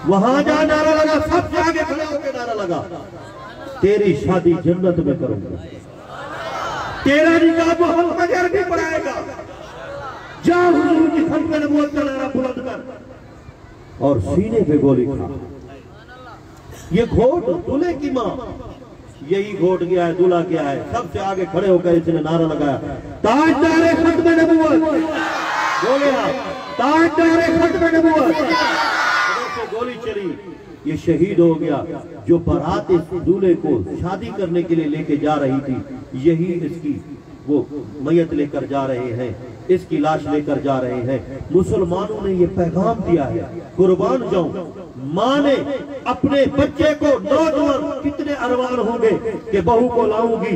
वहां जा नारा लगा। सबसे आगे खड़े होकर नारा लगा, तेरी शादी जन्नत में करूंगा, तेरा निकाह मोहम्मद अजहर भी पढ़ाएगा। जा हुजूर की खत्म नबूवत का नारा बुलंद कर, और सीने पे गोली खा। ये घोट दूल्हे की माँ, यही घोट गया है, दूल्हा गया है। सबसे आगे खड़े होकर इसने नारा लगाया, ताजदारे खत्म नबूवत। बोले आप, ताजदारे खत्म नबूवत। से गोली चली, ये शहीद हो गया। जो बारात इस दूल्हे को शादी करने के लिए लेके जा रही थी, यही इसकी वो मैयत लेकर जा रहे हैं, इसकी लाश लेकर जा रहे हैं। मुसलमानों ने ये पैगाम दिया है, कुर्बान जाऊं, माँ ने अपने बच्चे को, नौजवान कितने अरमान होंगे कि बहू को लाऊंगी,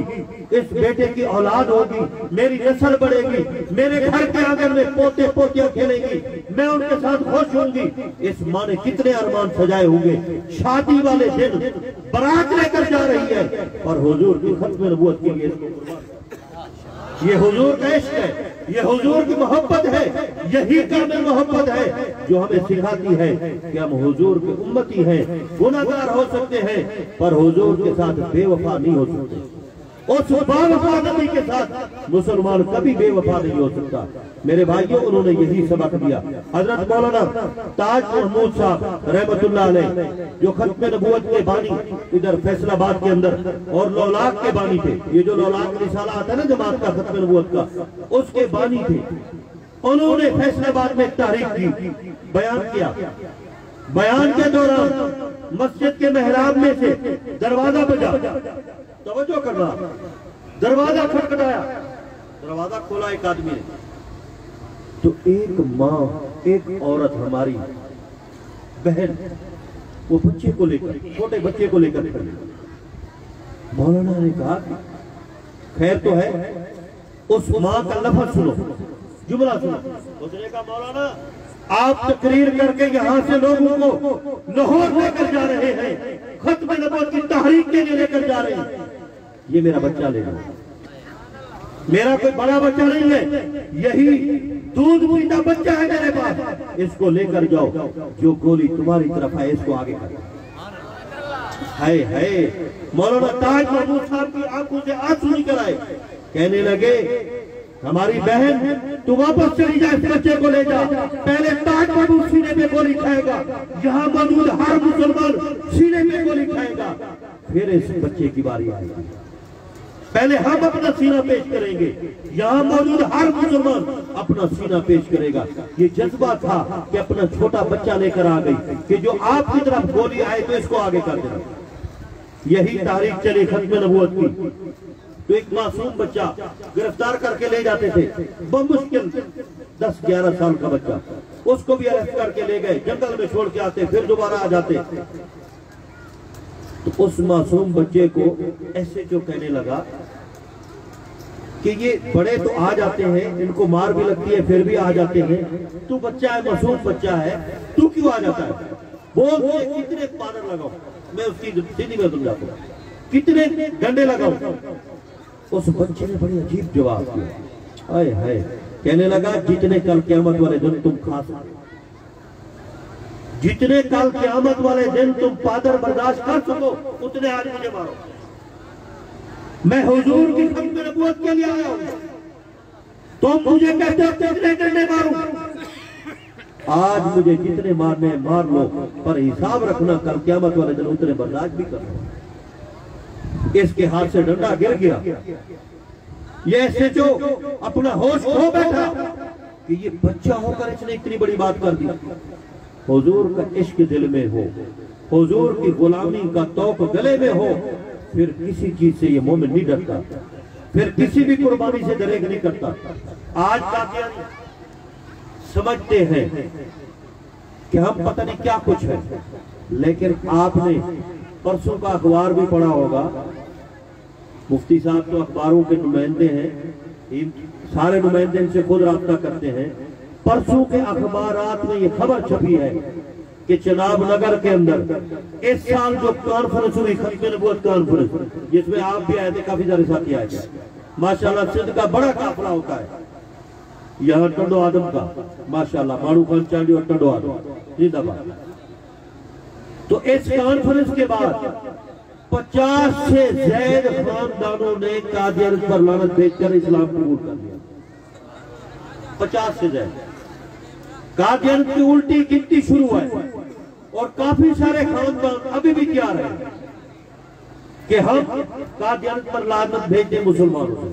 इस बेटे की औलाद होगी, मेरी नस्ल बढ़ेगी, मेरे घर के आंगन में पोते पोतियां खेलेंगी, मैं उनके साथ खुश होंगी। इस माँ ने कितने अरमान सजाए होंगे। शादी वाले दिन बारात लेकर जा रही है और हुजूर की खत्म नबूवत के लिए। ये हुजूर का इश्क है, ये हुजूर की मोहब्बत है, यही कामिल मोहब्बत है जो हमें सिखाती है कि हम हुजूर के उम्मती हैं। गुनाहगार हो सकते हैं पर हुजूर के साथ बेवफा नहीं हो सकते। उस बावफा नबी के साथ मुसलमान कभी बेवफा नहीं हो सकता। मेरे भाइयों, उन्होंने यही सबक दिया। हजरत मौलाना ताज महमूद साहब रहमतुल्लाह अलैह, जो खत्म नबूवत के बानी इधर फैसलाबाद के अंदर और लौलाक के बानी थे। ये जो लौलाक रिसाला आता है ना जमात का, खत्म नबूवत का, उसके बानी थे। उन्होंने फैसलाबाद में तहरीक की, बयान किया बयान के दौरान मस्जिद के मेहराब में से दरवाजा बजा, तवज्जो करना, दरवाजा खटखटाया, दरवाजा खोला एक आदमी ने, तो एक माँ, एक औरत, हमारी बहन, वो बच्चे को लेकर, छोटे बच्चे को लेकर खड़ी। मौलाना ने कहा खैर तो है, उस माँ का लफ्ज सुनो, जुमला सुनो। उसने कहा मौलाना आप तकरीर करके यहाँ से लोगों को लाहौर लेकर जा रहे हैं, खत्म नबूवत की तहरीक के लिए लेकर जा रहे हैं, ये मेरा बच्चा ले लो, मेरा कोई बड़ा बच्चा नहीं है, यही दूध पीता बच्चा है मेरे पास, इसको लेकर जाओ, जो गोली तुम्हारी तरफ है इसको आगे कर। है मौलाना ताज महमूद साहब की आंखों से आंसू निकल आए, कहने लगे हमारी बहन तू वापस चली जा, इस बच्चे को ले जा, पहले ताज महमूद सीने पे गोली खाएगा, यहाँ मौजूद हर मुसलमान सीने पे गोली खाएगा, फिर इस बच्चे की बारी आएगी, पहले हम अपना सीना पेश करेंगे, यहाँ मौजूद हर मुसलमान अपना सीना पेश करेगा। ये जज्बा था कि अपना छोटा बच्चा लेकर आ गई कि जो आपकी तरफ गोली आए तो इसको आगे कर देना। यही तारीख चली खत्म नबूवत की। तो एक मासूम बच्चा गिरफ्तार करके ले जाते थे, बमुश्किल 10-11 साल का बच्चा, उसको भी अरेस्ट करके ले गए, जंगल में छोड़ के आते, फिर दोबारा आ जाते। तो उस मासूम बच्चे को ऐसे जो कहने लगा कि ये बड़े तो आ जाते हैं, इनको मार भी लगती है फिर भी आ जाते हैं, तू बच्चा है, मासूम बच्चा है, तू क्यों आ जाता है? बोल कितने पादर लगाओ, मैं उसकी सीधी में समझाता हूँ, कितने डंडे लगाओ? उस बच्चे ने बड़ी अजीब जवाब दिया, हाय हाय, कहने लगा जितने कल क़यामत वाले दिन तुम खा सकते, जितने कल क़यामत वाले दिन तुम पादर बर्दाश्त कर सको, उतने आज मुझे मारो। मैं हुजूर की खत्म नबूवत के लिए आया हूं, तुम मुझे कहते हो कितने डंडे मारूं? आज मुझे जितने मारने मार लो, पर हिसाब रखना कल क़यामत वाले दिन उतने बर्दाश्त भी करना। इसके हाथ से डंडा गिर गया, ये ऐसे जो अपना होश खो बैठा कि ये बच्चा होकर इसने इतनी बड़ी बात कर दी। हुजूर का इश्क दिल में हो, हुजूर की गुलामी का तौक गले में हो, फिर किसी चीज से ये मोमिन नहीं डरता, फिर किसी भी कुर्बानी से दरेक नहीं करता। आज का समझते हैं कि हम पता नहीं क्या कुछ है, लेकिन आपने परसों का अखबार भी पढ़ा होगा, मुफ्ती साहब तो अखबारों के नुमाइंदे हैं, सारे नुमाइंदे इनसे खुद राब्ता करते हैं। परसों के अखबारात में ये खबर छपी है कि चनाब नगर के अंदर इस साल जो कॉन्फ्रेंस हुई, खत्म नबूवत कॉन्फ्रेंस, जिसमें आप भी आए थे, काफी सारे साथी आए थे, माशाल्लाह सिंध का बड़ा काफिला होता है, यहाँ टंडो आदम का माशाल्लाह, मारू खान चांडी और टंडो आदम जिंदाबाद। तो इस कॉन्फ्रेंस के बाद 50 से ज्यादा खानदानों ने कादियानियत पर लानत भेजकर इस्लाम कबूल कर लिया। 50 से ज्यादा कादियानियत की उल्टी गिनती शुरू है, और काफी सारे खानदान अभी भी क्या रहे कि हम कादियानियत पर लानत भेजते मुसलमानों से।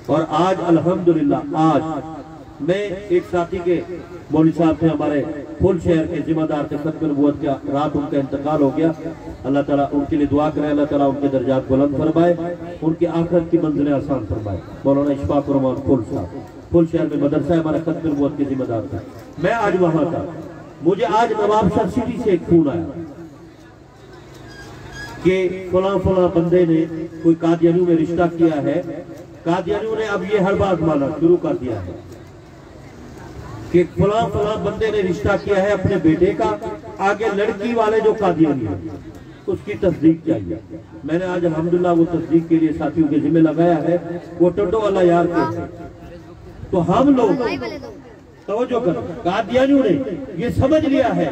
और आज अल्हम्दुलिल्लाह, आज मैं एक साथी के मौलवी साहब थे, हमारे फुल शहर के जिम्मेदार थे, खत्म नबूवत का रात उनका इंतकाल हो गया, अल्लाह ताला उनके लिए दुआ करें, अल्लाह ताला उनके दर्जात बुलंद फरमाए, उनके आखिरत की मंजिलें आसान फरमाए। मौलाना इशफाक रहमान फुल साहब, फुल शहर में मदरसा है, हमारा खत्म नबूवत के जिम्मेदार था। मैं आज वहां था, मुझे आज नवाबशाह सिटी से एक फोन आया कि फला फला बंदे ने कोई कादियानियों में रिश्ता किया है, कादियानियों ने अब ये हर बात माना शुरू कर दिया है कि फला फला बंदे ने रिश्ता किया है अपने बेटे का, आगे लड़की वाले जो कादियानी है उसकी तस्दीक चाहिए। मैंने आज अल्हम्दुलिल्लाह वो तस्दीक के लिए साथियों के जिम्मे लगाया है, वो टड्डो वाला यार के। तो हम लोग तवज्जो करो, कादियानियों ने ये समझ लिया है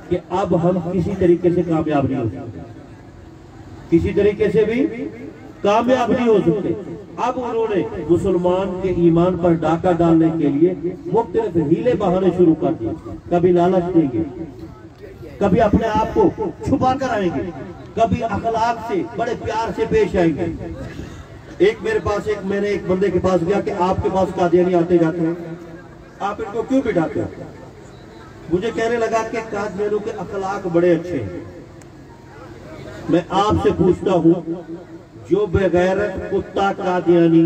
कि अब हम किसी तरीके से कामयाब नहीं हो सकते, किसी तरीके से भी कामयाब नहीं हो सकते। अब उन्होंने मुसलमान के ईमान पर डाका डालने के लिए मुख्तलिफ हीले बहाने शुरू कर दिए, कभी लालच देंगे, कभी अपने आप को छुपा कर आएंगे, कभी अखलाक से बड़े प्यार से पेश आएंगे। एक मेरे पास मैंने एक बंदे के पास गया कि आपके पास कादियानी आते जाते हैं, आप इनको क्यों बिठाते हो? मुझे कहने लगा कि कादियानियों के अखलाक बड़े अच्छे हैं। मैं आपसे पूछता हूं, जो बेगैरत कुत्ता कादियानी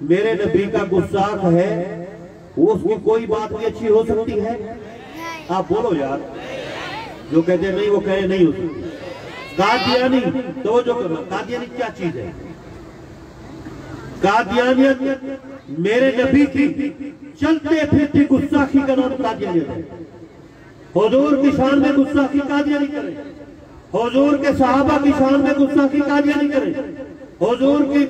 मेरे नबी का गुस्ताख है, वो उसकी कोई बात भी अच्छी हो सकती है? आप बोलो यार। जो कहते हैं नहीं, वो कहे नहीं हो सकती। कादियानी तो जो करना, कादियानी क्या चीज है? कादियानियत मेरे नबी की चलते फिरती गुस्ताखी का नाम कादियानियत है। हुजूर की शान में गुस्ताखी कादियानी करे, हुजूर के सहाबा की शान में गुस्ताखी कादियानी करे, हुजूर की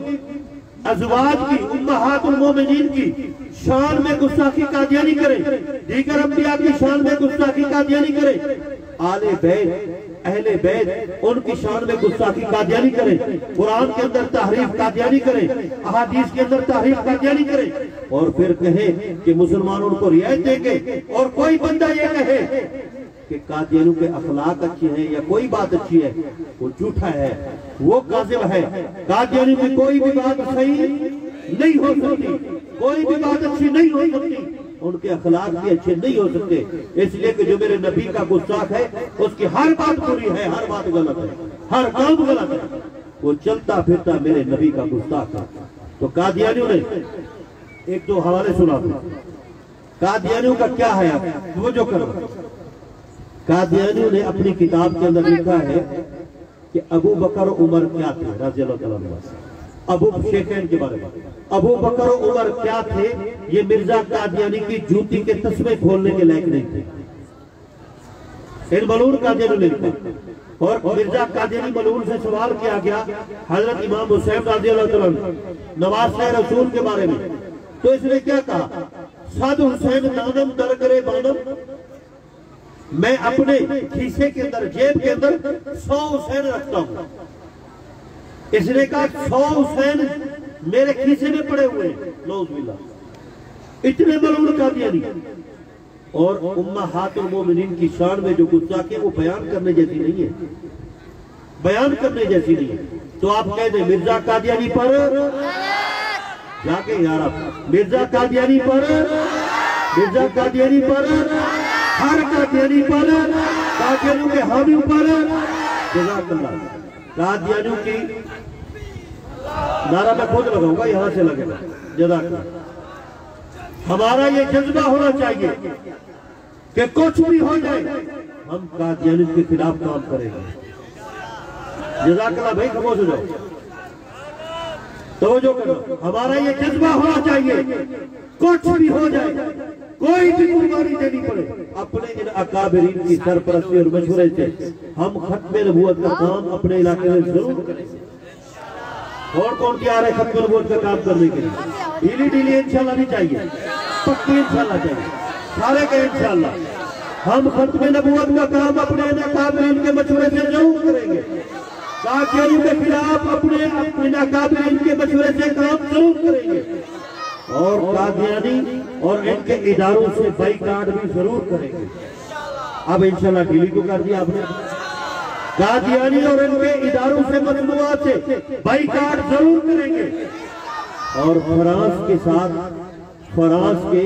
अज़वाज की उम्महातुल मोमिनीन की शान में गुस्ताखी कादियानी करे, दीगर अंबिया की शान में गुस्ताखी कादियानी करे, आले बैत अहले बैत उनकी शान में गुस्ताखी कादियानी करे, कुरान के अंदर तहरीफ कादियानी करे, अहादीस के अंदर तहरीफ कादियानी करे, और फिर कहे कि मुसलमान उनको रियायत देंगे। और कोई बंदा ये कहे कि कादियानियों के अखलाक अच्छे हैं या कोई बात अच्छी है, वो झूठा है, वो काज़िब है। कादियानियों की कोई भी बात सही नहीं हो सकती, कोई भी बात अच्छी नहीं हो सकती, उनके अखलाक भी अच्छे नहीं हो सकते। इसलिए कि जो मेरे नबी का गुस्ताख है, उसकी हर बात बुरी है, हर बात गलत है, हर काम गलत है, वो चलता फिरता मेरे नबी का गुस्ताख है। तो कादियानियों ने एक दो हवाले सुना दो। कादियानियों का क्या है, आप वो जो करो। कादियानियों ने अपनी किताब के अंदर लिखा है कि अबू बकर उमर क्या थे रज़ी अल्लाह तआला अन्हु। अबू शेखैन के बारे में, अबू बकर उमर क्या थे, ये मिर्जा कादियानी की जूती के तस्मे खोलने के लायक नहीं थे। इन मलून कादियानी ने लिखा। और मिर्जा कादियानी मलून से सवाल किया गया हजरत इमाम हुसैन रज़ी अल्लाह तआला अन्हु नवासे रसूल के बारे में, तो इसने क्या कहा, सद हुसैन नानम दर करे बानम, मैं अपने खीसे के अंदर, जेब के अंदर 100 हुसैन रखता हूं। इसने कहा 100 हुसैन मेरे खीसे में पड़े हुए हैं, नौज़ुबिल्लाह। इतने मलून कादियानी। और उम्महातुल मोमिनीन की शान में जो गुस्ताखी है वो बयान करने जैसी नहीं है, बयान करने जैसी नहीं है। तो आप कह दें मिर्जा कादियानी पर जाके यार, आप मिर्जा कादियानी पर, मिर्जा कादियानी पर, हर कादियानी पर, कादियानियों के हामी पर जज़ाकल्लाह। कादियानियों की नारा मैं खुद लगाऊंगा, यहां से लगेगा जज़ाकल्लाह। हमारा ये जज्बा होना चाहिए कि कुछ भी हो जाए हम कादियानियों के खिलाफ काम करेंगे। जज़ाकल्लाह भाई, खामोश हो जाओ, तो जो करो। हमारा ये जज्बा होना चाहिए, कुछ भी हो जाए, कोई भी कुर्बानी देनी पड़े, अपने इन अकाबिरीन की सरपरस्ती और मशवरे से हम खत्मे नबूवत का काम अपने इलाके में जरूर करेंगे। और कौन क्या रहे खत्मे नबूवत का काम करने के लिए? ढीली ढीली इंशाल्लाह नहीं चाहिए, पक्की इंशाल्लाह चाहिए, सारे के इंशाल्लाह। हम खत्मे नबूवत का काम अपने इन अकाबिरीन के मशवरे से जरूर करेंगे। कादियानियों के खिलाफ अपने अकाबिरीन के मशवरे से काम जरूर करेंगे। और कादियानी और इनके इदारों से बाइकाट भी जरूर करेंगे। अब इंशाल्लाह ढीली को कर दिया आपने। कादियानी और इनके इदारों से, मजमुआत से बाइकाट जरूर करेंगे। और फ्रांस के साथ, फ्रांस के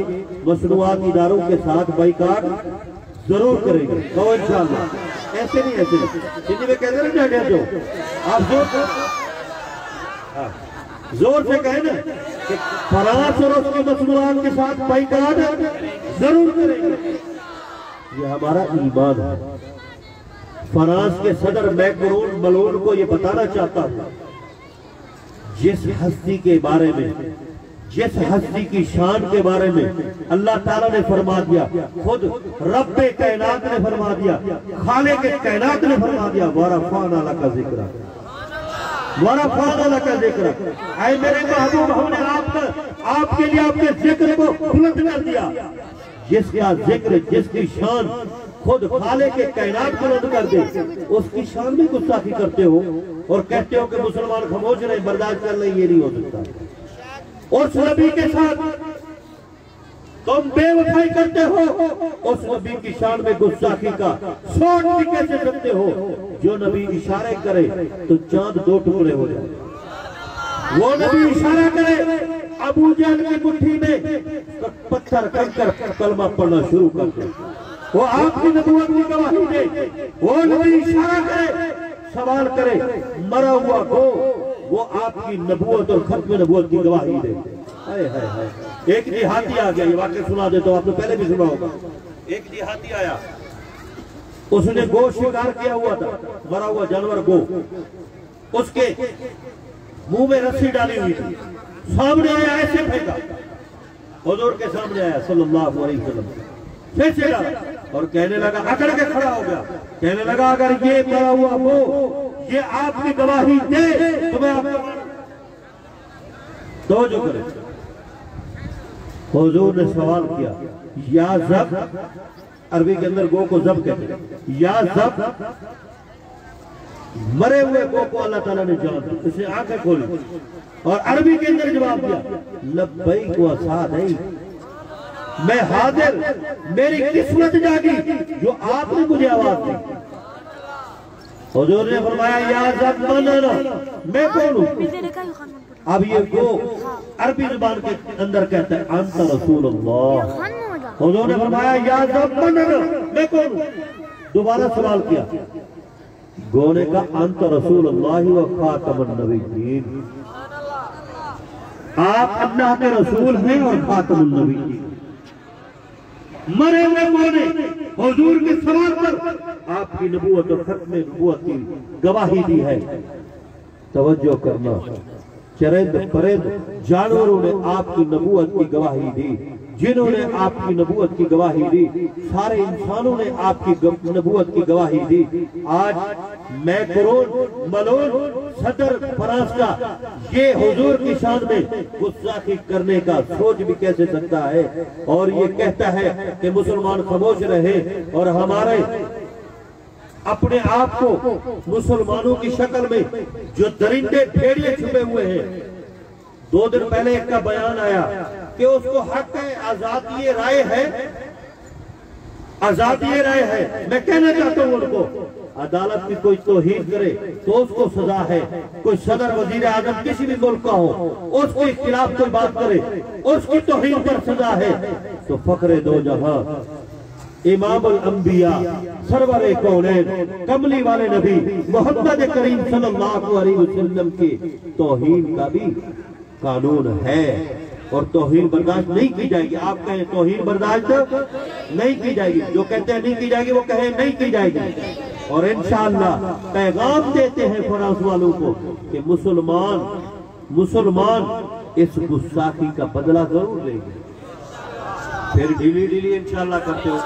मसनूआत इदारों के साथ बाइकाट जरूर करेंगे। तो इंशाल्लाह ऐसे नहीं, ऐसे नहीं हिंदी में कहते ना डर जो आप जोर से कहे ना कि फ्रांस और उसके मसनूआत के साथ बाइकाट जरूर करेंगे। ये हमारा ईमान है। फ्रांस के सदर मैक्रोन मलोन को ये बताना चाहता हूं, जिस हस्ती के बारे में, जिस हस्ती की शान के बारे में अल्लाह ताला ने फरमा दिया, खुद रब्बे कायनात ने फरमा दिया, खालिक़े कायनात ने फरमा दिया, वरफ़अना लका ज़िक्रा, वरफ़अना लका ज़िक्रा। ऐ मेरे महबूब, हमने आपके लिए आपके जिक्र को बुलंद कर दिया। जिसका जिक्र, जिसकी शान खुद खालिक़े कायनात बुलंद कर दे, उसकी शान में गुस्ताखी करते हो और कहते हो कि मुसलमान खामोश रहे, बर्दाश्त कर ले। ये नहीं हो सकता। उस नबी के साथ तुम बेवफाई करते हो, उस नबी की शान में गुस्ताखी का सोच भी कैसे सकते हो? जो नबी इशारे करे तो चांद 2 टुकड़े हो जाए। वो नबी इशारा करे, अबू जहल की मुट्ठी में पत्थर कंकर कलमा पढ़ना शुरू कर दे। वो आपकी नबूवत की गवाही दे। वो नबी इशारा करे, सवाल करे, मरा हुआ गो वो आपकी नबूवत और खत्म नबूवत की गवाही दे। हाय हाय हाय। एक देहाती आ गया, ये वाक्य सुना दे तो आपने पहले भी सुना होगा। एक देहाती आया, उसने गो शिकार किया हुआ था, मरा हुआ जानवर गो, उसके मुंह में रस्सी डाली हुई थी, सामने आया ऐसे फेंका, हुजूर के सामने आया सल्लल्लाहु अलैहि वसल्लम, फिर से डाला और कहने लगा, अकड़ के खड़ा हो गया, कहने लगा अगर ये मरा हुआ गो ये आपकी गवाही दे तो मैं आपको तो जो करे। हुजूर ने सवाल किया, या जब, अरबी के अंदर गो को जब कहते हैं, या जब, मरे हुए गो को अल्लाह ताला ने जान दी, उसे आंखें खोली और अरबी के अंदर जवाब दिया, लब्बैक व सअदैक, मैं हाजिर, मेरी किस्मत जागी जो आपने मुझे आवाज दी। हुजूर ने फरमाया, या जब मनना, मैं कौन हूं? अब ये गो अरबी जुबान के अंदर कहता है अंत रसूलुल्लाह। हुजूर ने फरमाया, या जब मनना, मैं कौन हूं? दोबारा सवाल किया, गो ने कहा अंत रसूलुल्लाह व खातमुन नबिय्यीन, आप अल्लाह के रसूल हैं और खातमुन नबिय्यीन। मरे हुए गो ने हुजूर के सवाल पर आपकी नबूवत और खत्म नबूवत की गवाही दी है। तवज्जो करना, चरिंद परिंद जानवरों ने आपकी नबूवत की गवाही दी, जिन्होंने आपकी नबूवत की गवाही दी, सारे इंसानों ने आपकी नबूवत की गवाही दी। आज मैक्रोन मलोन सदर फ्रांस का ये हुजूर की शान में गुस्ताखी करने का सोच भी कैसे सकता है, और ये कहता है कि मुसलमान खामोश रहे और हमारे अपने आप को मुसलमानों की शक्ल में जो दरिंदे भेड़िए छुपे हुए हैं। 2 दिन पहले एक का बयान आया कि उसको हक है, आजादी राय है, आजादी राय है। मैं कहना चाहता हूं उनको, अदालत की कोई तौहीन करे तो उसको सजा है। कोई सदर वजीर आजम किसी भी मुल्क का हो, उसके खिलाफ कोई बात करे, उसकी तौहीन पर सजा है। तो फखरे दो जहां, इमामुल अंबिया, सरवरे कौनैन, कमली वाले नबी मोहम्मद करीम सल्लल्लाहु अलैहि वसल्लम की तौहीन का भी कानून है और तौहीन बर्दाश्त नहीं की जाएगी। आप कहें तौहीन बर्दाश्त नहीं की जाएगी, जो कहते हैं नहीं की जाएगी वो कहें नहीं की जाएगी। और इंशाअल्लाह पैगाम देते हैं फ्रांस वालों को कि मुसलमान इस गुस्ताखी का बदला जरूर लेंगे। फिर ढीली ढीली इंशाअल्लाह करते हो,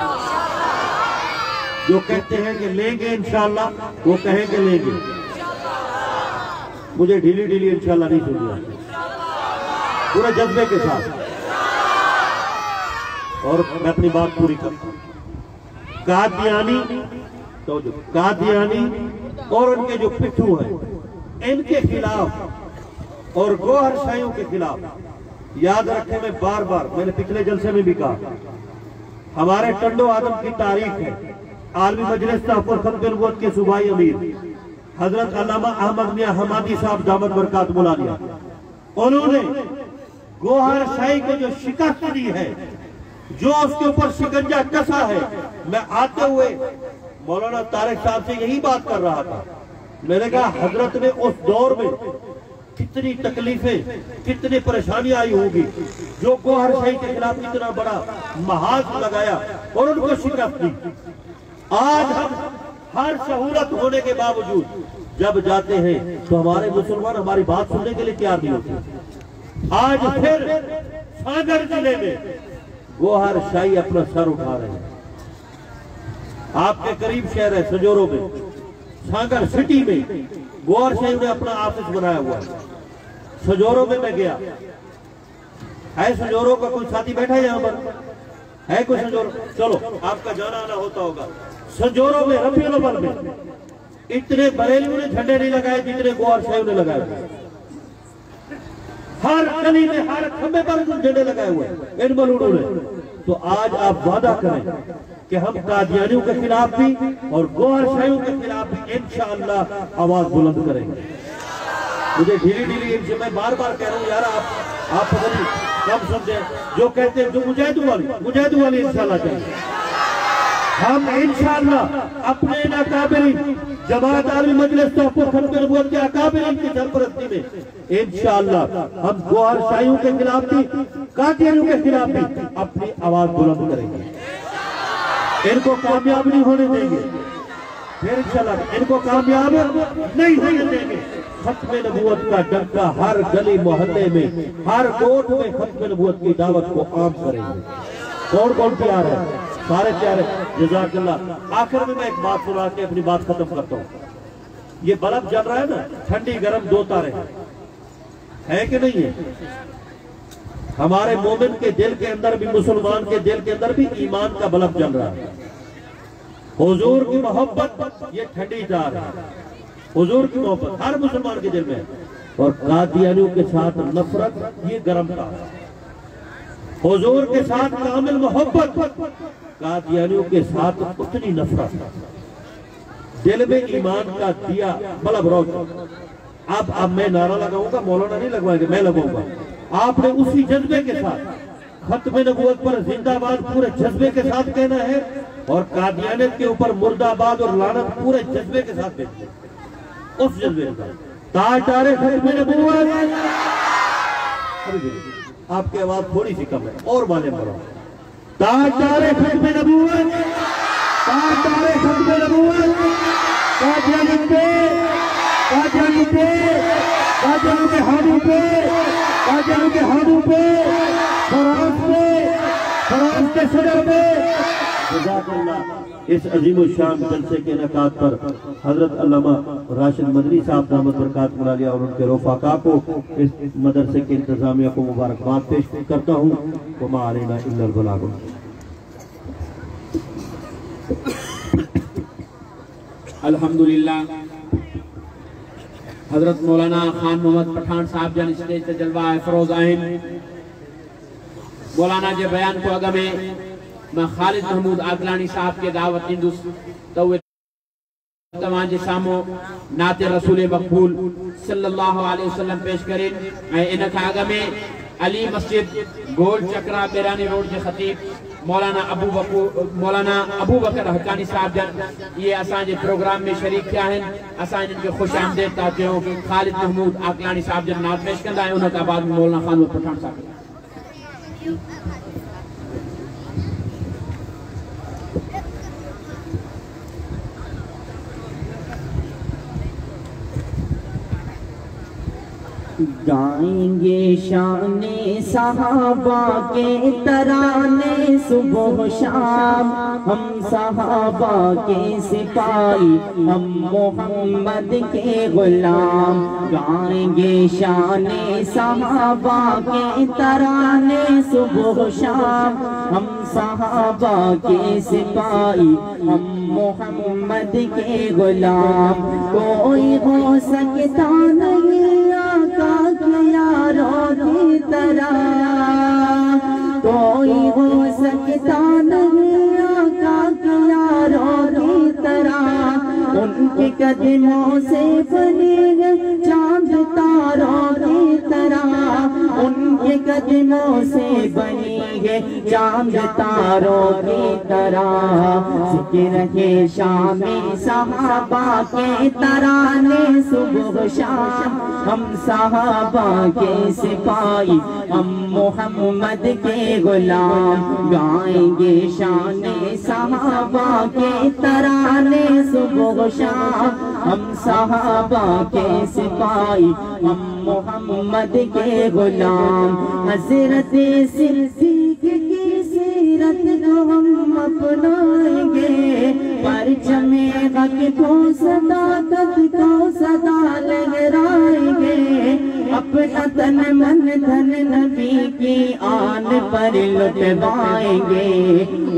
जो कहते हैं कि लेंगे इंशाअल्लाह वो कहेंगे लेंगे। मुझे ढीली ढीली इंशाअल्लाह नहीं सुननी, पूरे जज्बे के साथ। और मैं अपनी बात पूरी करूं, कादियानी तो जो कादियानी और उनके जो पिट्ठू हैं इनके खिलाफ और गोहरशाहियों के खिलाफ याद रखें, मैं बार बार, मैंने पिछले जलसे में भी कहा, हमारे टंडो आदम की तारीख है। आलमी मजलिस तहफ़्फ़ुज़ ख़त्म नबूवत के सूबाई अमीर हजरत अल्लामा अहमद मियां हमादी साहब दामत बरकात मुलानिया, उन्होंने गोहरशाही को जो शिकस्त दी है, जो उसके ऊपर शिकंजा कसा है, मैं आते हुए मौलाना तारिक साहब से यही बात कर रहा था। मैंने कहा हजरत ने उस दौर में कितनी तकलीफें, कितनी परेशानियां आई होगी, जो गोहरशाही के खिलाफ इतना बड़ा महाज लगाया और उनको शिकस्त दी। आज हम हर सहूलत होने के बावजूद जब जाते हैं तो हमारे मुसलमान हमारी बात सुनने के लिए तैयार नहीं होते। आज फिर सागर जिले में गोहरशाही अपना सर उठा रहे हैं। आपके करीब शहर है सजोरो में, सागर सिटी में गोहरशाही ने अपना ऑफिस बनाया हुआ है। सजोरो में मैं गया, है सजोरो का कोई साथी बैठा है यहाँ पर, है कोई सजोरो? चलो आपका जाना आना होता होगा। सजोरो में रबीउल अव्वल में इतने बरेलियों ने झंडे नहीं लगाए जितने गोहरशाही ने लगाए। हर गली में, हर खंबे पर झंडे लगाए हुए इन मलूड़ों ने। तो आज आप वादा करें कि हम कादियानियों के खिलाफ भी और गोहरशाहियों के खिलाफ भी इंशाअल्लाह आवाज बुलंद करेंगे। मुझे ढीली ढीली इनसे मैं बार बार कह रहा हूँ यार, आप पता नहीं कम समझे, जो कहते हैं जो मुजाहिदों वाली इंशाअल्लाह चाहिए। हम इंशाअल्लाह अपने अकाबिरीन जमात आलमी मजलिस तोहफा खत्म नबूवत के अकाबिरीन की सरपरस्ती में इंशाअल्लाह हम गोहरशाहियों के खिलाफ भी, कादियानियों के खिलाफ भी अपनी आवाज बुलंद करेंगे। इनको कामयाब नहीं होने देंगे, फिर इंशाअल्लाह इनको कामयाब नहीं होने देंगे। खत्म नबूवत का डंका हर गली मोहल्ले में, हर कोर्ट में खत्म नबूवत की दावत को आम करेंगे। कौन कौन तैयार है? सारे तैयार है। जज़ाकल्लाह। आखिर में मैं एक बात सुना के अपनी बात खत्म करता हूँ। ये बल्ब जल रहा है ना, ठंडी गर्म दो तारे है कि नहीं है? हमारे मोमिन के दिल के अंदर भी, मुसलमान के दिल के अंदर भी ईमान का बल्ब जल रहा है। हुजूर की मोहब्बत ये ठंडी तार है, हुजूर की मोहब्बत हर मुसलमान के दिल में है। और कादियानियों के साथ नफरत ये गर्म तार है। हुजूर के साथ कामिल मोहब्बत, कादियानियों के साथ उतनी नफरत। दिल में ईमान का दिया बल्ब रोशन। अब मैं नारा लगाऊंगा, मौलाना नहीं लगवाएंगे, मैं लगाऊंगा। आपने उसी जज्बे के साथ खत्म नबूवत पर जिंदाबाद पूरे जज्बे के साथ कहना है, और कादियानियत के ऊपर मुर्दाबाद और लानत पूरे जज्बे के साथ कहना है। उस जज्बे के साथ तारे खत्म नबूवत। आपकी आवाज थोड़ी सी कम है, और वाले बढ़ो। तारे खत्म नबूवत, तारे खत्म नबूवत। कादियानियत पे, कादियानियत पे, कादियानियों के हाथों पे, कादियानियों के हाथों पे, फराज पे, फराज के सदर पे। जज़ाकल्लाह। इस अजीम शान जलसे के इनेकाद पर हजरत अल्लामा राशिद मदनी साहब दामत बरकात मुलालिया और उनके रफ़ाका को, इस मदरसे के इंतजामिया को मुबारकबाद पेश करता हूँ। वमा अलैना इल्लल बलाग। अल्हम्दुलिल्लाह। हजरत मौलाना खान मोहम्मद पठान साहब जन स्टेज ते जलवा फरोज आहिन। मौलाना जे बयान को अग में मैं खालिद महमूद आगलानी साहब के दावत इंदुस तो तमाम जे सामो नाते रसूल मकबूल सल्लल्लाहु अलैहि वसल्लम पेश करें। इन खां अग में अली मस्जिद गोल चक्रा बेरानी रोड के खतीब मौलाना अबू बकर हकानी साहब जन ये असांजे प्रोग्राम में शरीक थिया हैं। असां इनके खुश आमदेद था कयूं। खालिद महमूद आगलानी साहब जन नात पेश कंदा आहियूं। उन खां बाद मौलाना खान पठान साहब। गाएंगे शाने सहाबा के तराने सुबह शाम, हम सहाबा के सिपाही, हम मोहम्मद के गुलाम। गाएंगे शाने सहाबा के तराने सुबह शाम, हम सहाबा के सिपाही, हम मोहम्मद के गुलाम। कोई हो सकता नहीं यारों की तरह, कोई हो सकता नहीं आका के यारों की तरह। उनके कदमों से बने हैं चांद तारों की तरह, उनके कदमों से बनी है चांद तारों की तरह। जिक्र है शामे सहाबा के तराने सुबह शाम, हम सहाबा के सिपाही, हम मोहम्मद के गुलाम। गाएंगे शाने सहाबा के तराने सुबह शाम, हम सहाबा के सिपाही, हम मोहम्मद के गुलाम। हज़रत सिद्दीक़ की सीरत को हम अपनाएंगे, परचमे हक़ को सदाकत को सदा लहराएंगे। अपना तन मन धन नबी की आन पर लुटवाएंगे,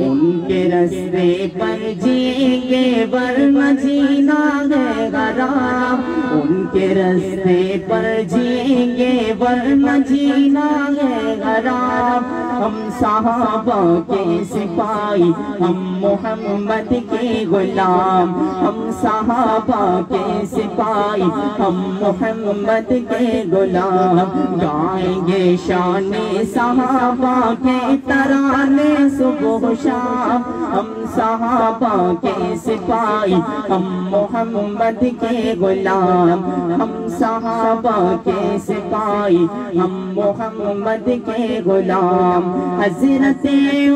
उनके रास्ते पर जिएंगे वरना जीना है हराम। उनके रास्ते पर जिएंगे वरना जीना है हराम। हम सहाबा के सिपाही, हम मोहम्मद के गुलाम। हम सहाबा के सिपाही, हम मोहम्मद के गुलाम। गुलाम, गाएंगे शाने सहाबा के तराने सुबह शाम। हम सहाबा के सिपाही, हम मोहम्मद के गुलाम, हम सहाबा के सिपाही, हम मोहम्मद के गुलाम। हजरत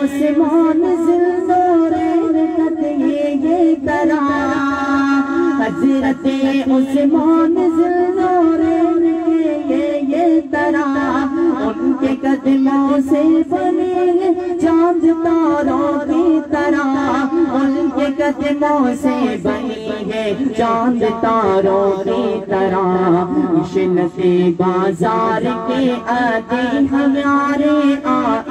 उस्मान ज़िल्दौरैन ये तरा, हजरत उस्मान ज़िल्दौरैन ये तरा, उनके कदमों से बने चांद तारों की तरह, उनके कदमों से बनी है चांद तारों की तरह। इशनते बाजार के आते हमारे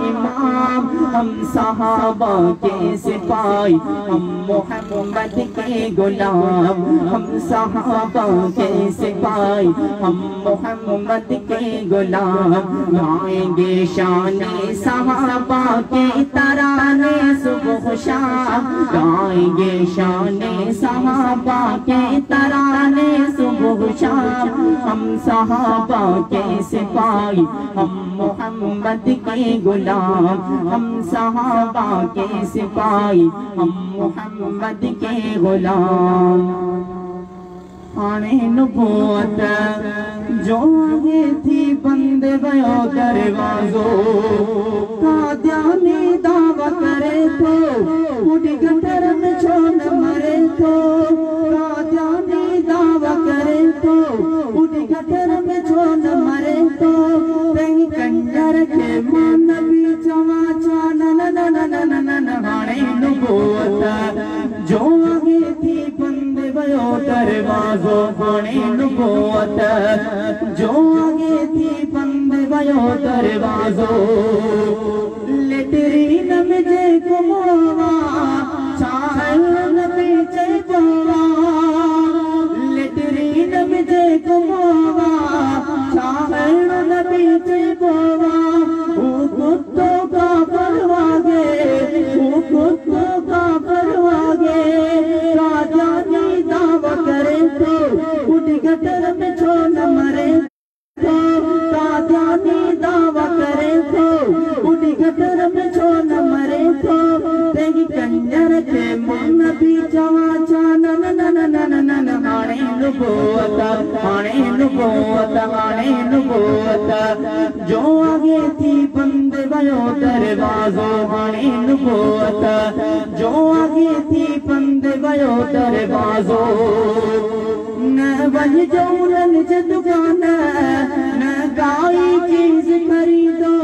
इमाम, हम सहाबा के सिपाही, हम मोहम्मद के गुलाम, हम सहाबा के सिपाही, हम मोहम्मद के गुलाम। गाएंगे शाने सहाबा के तराने सुबह शाम, गाएंगे शाने सहाबा के तराने सुबह शाम। हम सहाबा के सिपाही, हम मोहम्मद के गुलाम, हम सहाबा के सिपाही, हम मोहम्मद के गुलाम। आने नबूवत जो आगे थी बंद गयो दरवाजो, कादियानी दावा करे तो उड़ी गटर में छोड़ मरे तो, कादियानी दावा करे तो उड़ी गटर में छोड़ मरे तो। तेरी कंजर के मान भी जमा चान हाणे नबूवत जो आगे थी बंद गयो दरवाजो, हाणे नबूवत जो आगे थी बंद गयो दरवाजो। लेटरीन में जे कुमोवा चाहन पीछे बोवा, लेटरीन में जे कुमोवा चाहन पीछे बोवा। कुत्तों का परवागे, कुत्तों का परवागे, राजानी दावा करे तो उड़ी गटर में छोड़ मरे तो, राजानी दावा करे तो उड़ी गटर में छोड़ मरे तो। तेरी कंजर के मन भी जवा चान हाणे नबूवत, हाणे नबूवत, हाणे नबूवत जो आगे थी बंद गयो दरवाजो, हाणे नबूवत जो आगे थी बंद गयो दरवाजो। न वह जौरन से दुकान न गाई चीज खरीदो,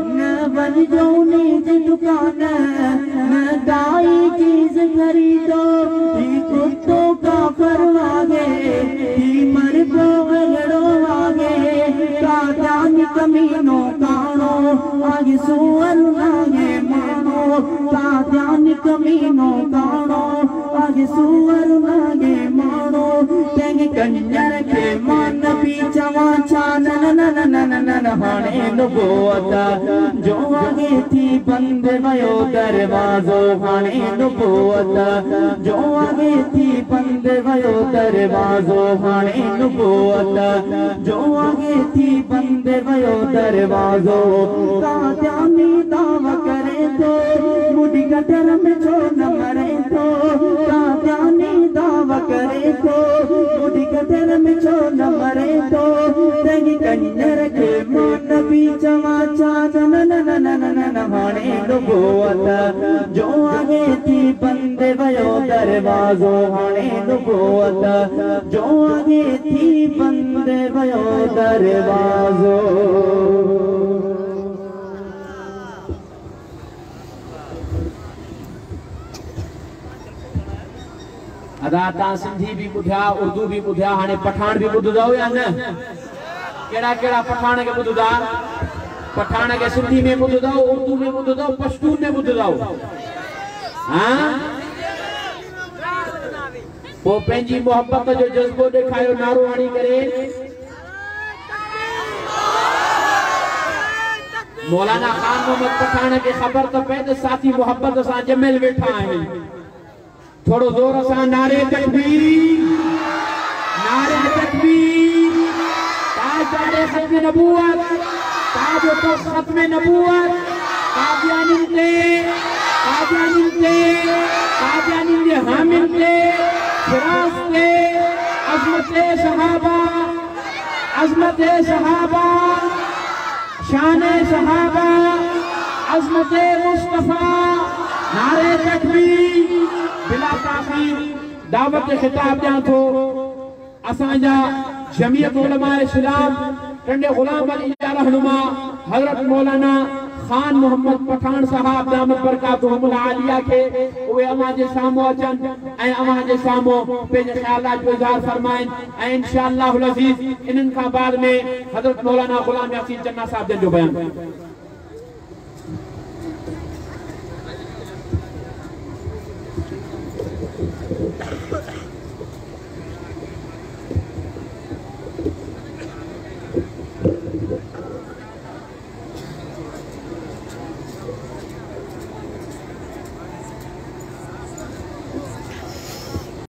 न वह जौनी से दुकान न गाई चीज खरीदो। कुत्तों का परवागे मर को गड़ो आगे, कादानी कमीनों कानो आगे सुअर लागे मानो, कादानी कमीनों कानो आगे सुअर लागे मानो। तेरे कंजर के मान भी जवा चान हाणे नबूवत जो आगे थी बंद गयो दरवाजो, हाणे नबूवत जो आगे थी बंद गयो दरवाजो, हाणे नबूवत जो आगे थी बंद गयो दरवाजो। कादियानी दावा करे तो मुड़ी गटर में छोड़ मरे तो, कादियानी दावा करे तो मुड़ी गटर में छोड़ मरे तो। तेरी कंजर के मान भी जमा चान हाणे नबूवत जो आगे थी बंद गयो दरवाजो, हाणे नबूवत जो आगे थी बंद गयो दरवाजो। अदा ता सिंधी भी ॿुधिया, उर्दू भी ॿुधिया, हाणे पठान भी ॿुधंदव या न? केड़ा केड़ा पठान के ॿुधंदा? पठान के सिंधी में ॿुधंदव, उर्दू में ॿुधंदव, पश्तून में ॿुधंदव। हां वो पंहिंजी मोहब्बत जो जज्बो ॾेखारियो नारो हणी करे। मौलाना खान मोहम्मद पठान के खबर तो पए त साथी मोहब्बत सां जमियल वेठा आहिनि। थोड़ो जोर सां नारे तकबीर, नारे तकबीर, ताज खत्म नबूवत ताज तो खत्म नबूवत कादियानिन दे हामिल दे फिरास दे अजमत सहाबा शान सहाबा अजमत मुस्तफा नारे तकबीर बिला ताखीर दावत खिताब दियां थो असांजा जमीयत उलमा इस्लाम टंडे गुलाम अली रहनुमा हजरत मौलाना खान मोहम्मद पठान साहब दामत बरकातुहुल आलिया के वे अमा जे सामो अचन ए अमा जे सामो पे ख्यालात जो इजहार फरमाइन ए इंशाअल्लाह अजीज इनन का बाद में हजरत मौलाना गुलाम यासीन चन्ना साहब जो बयान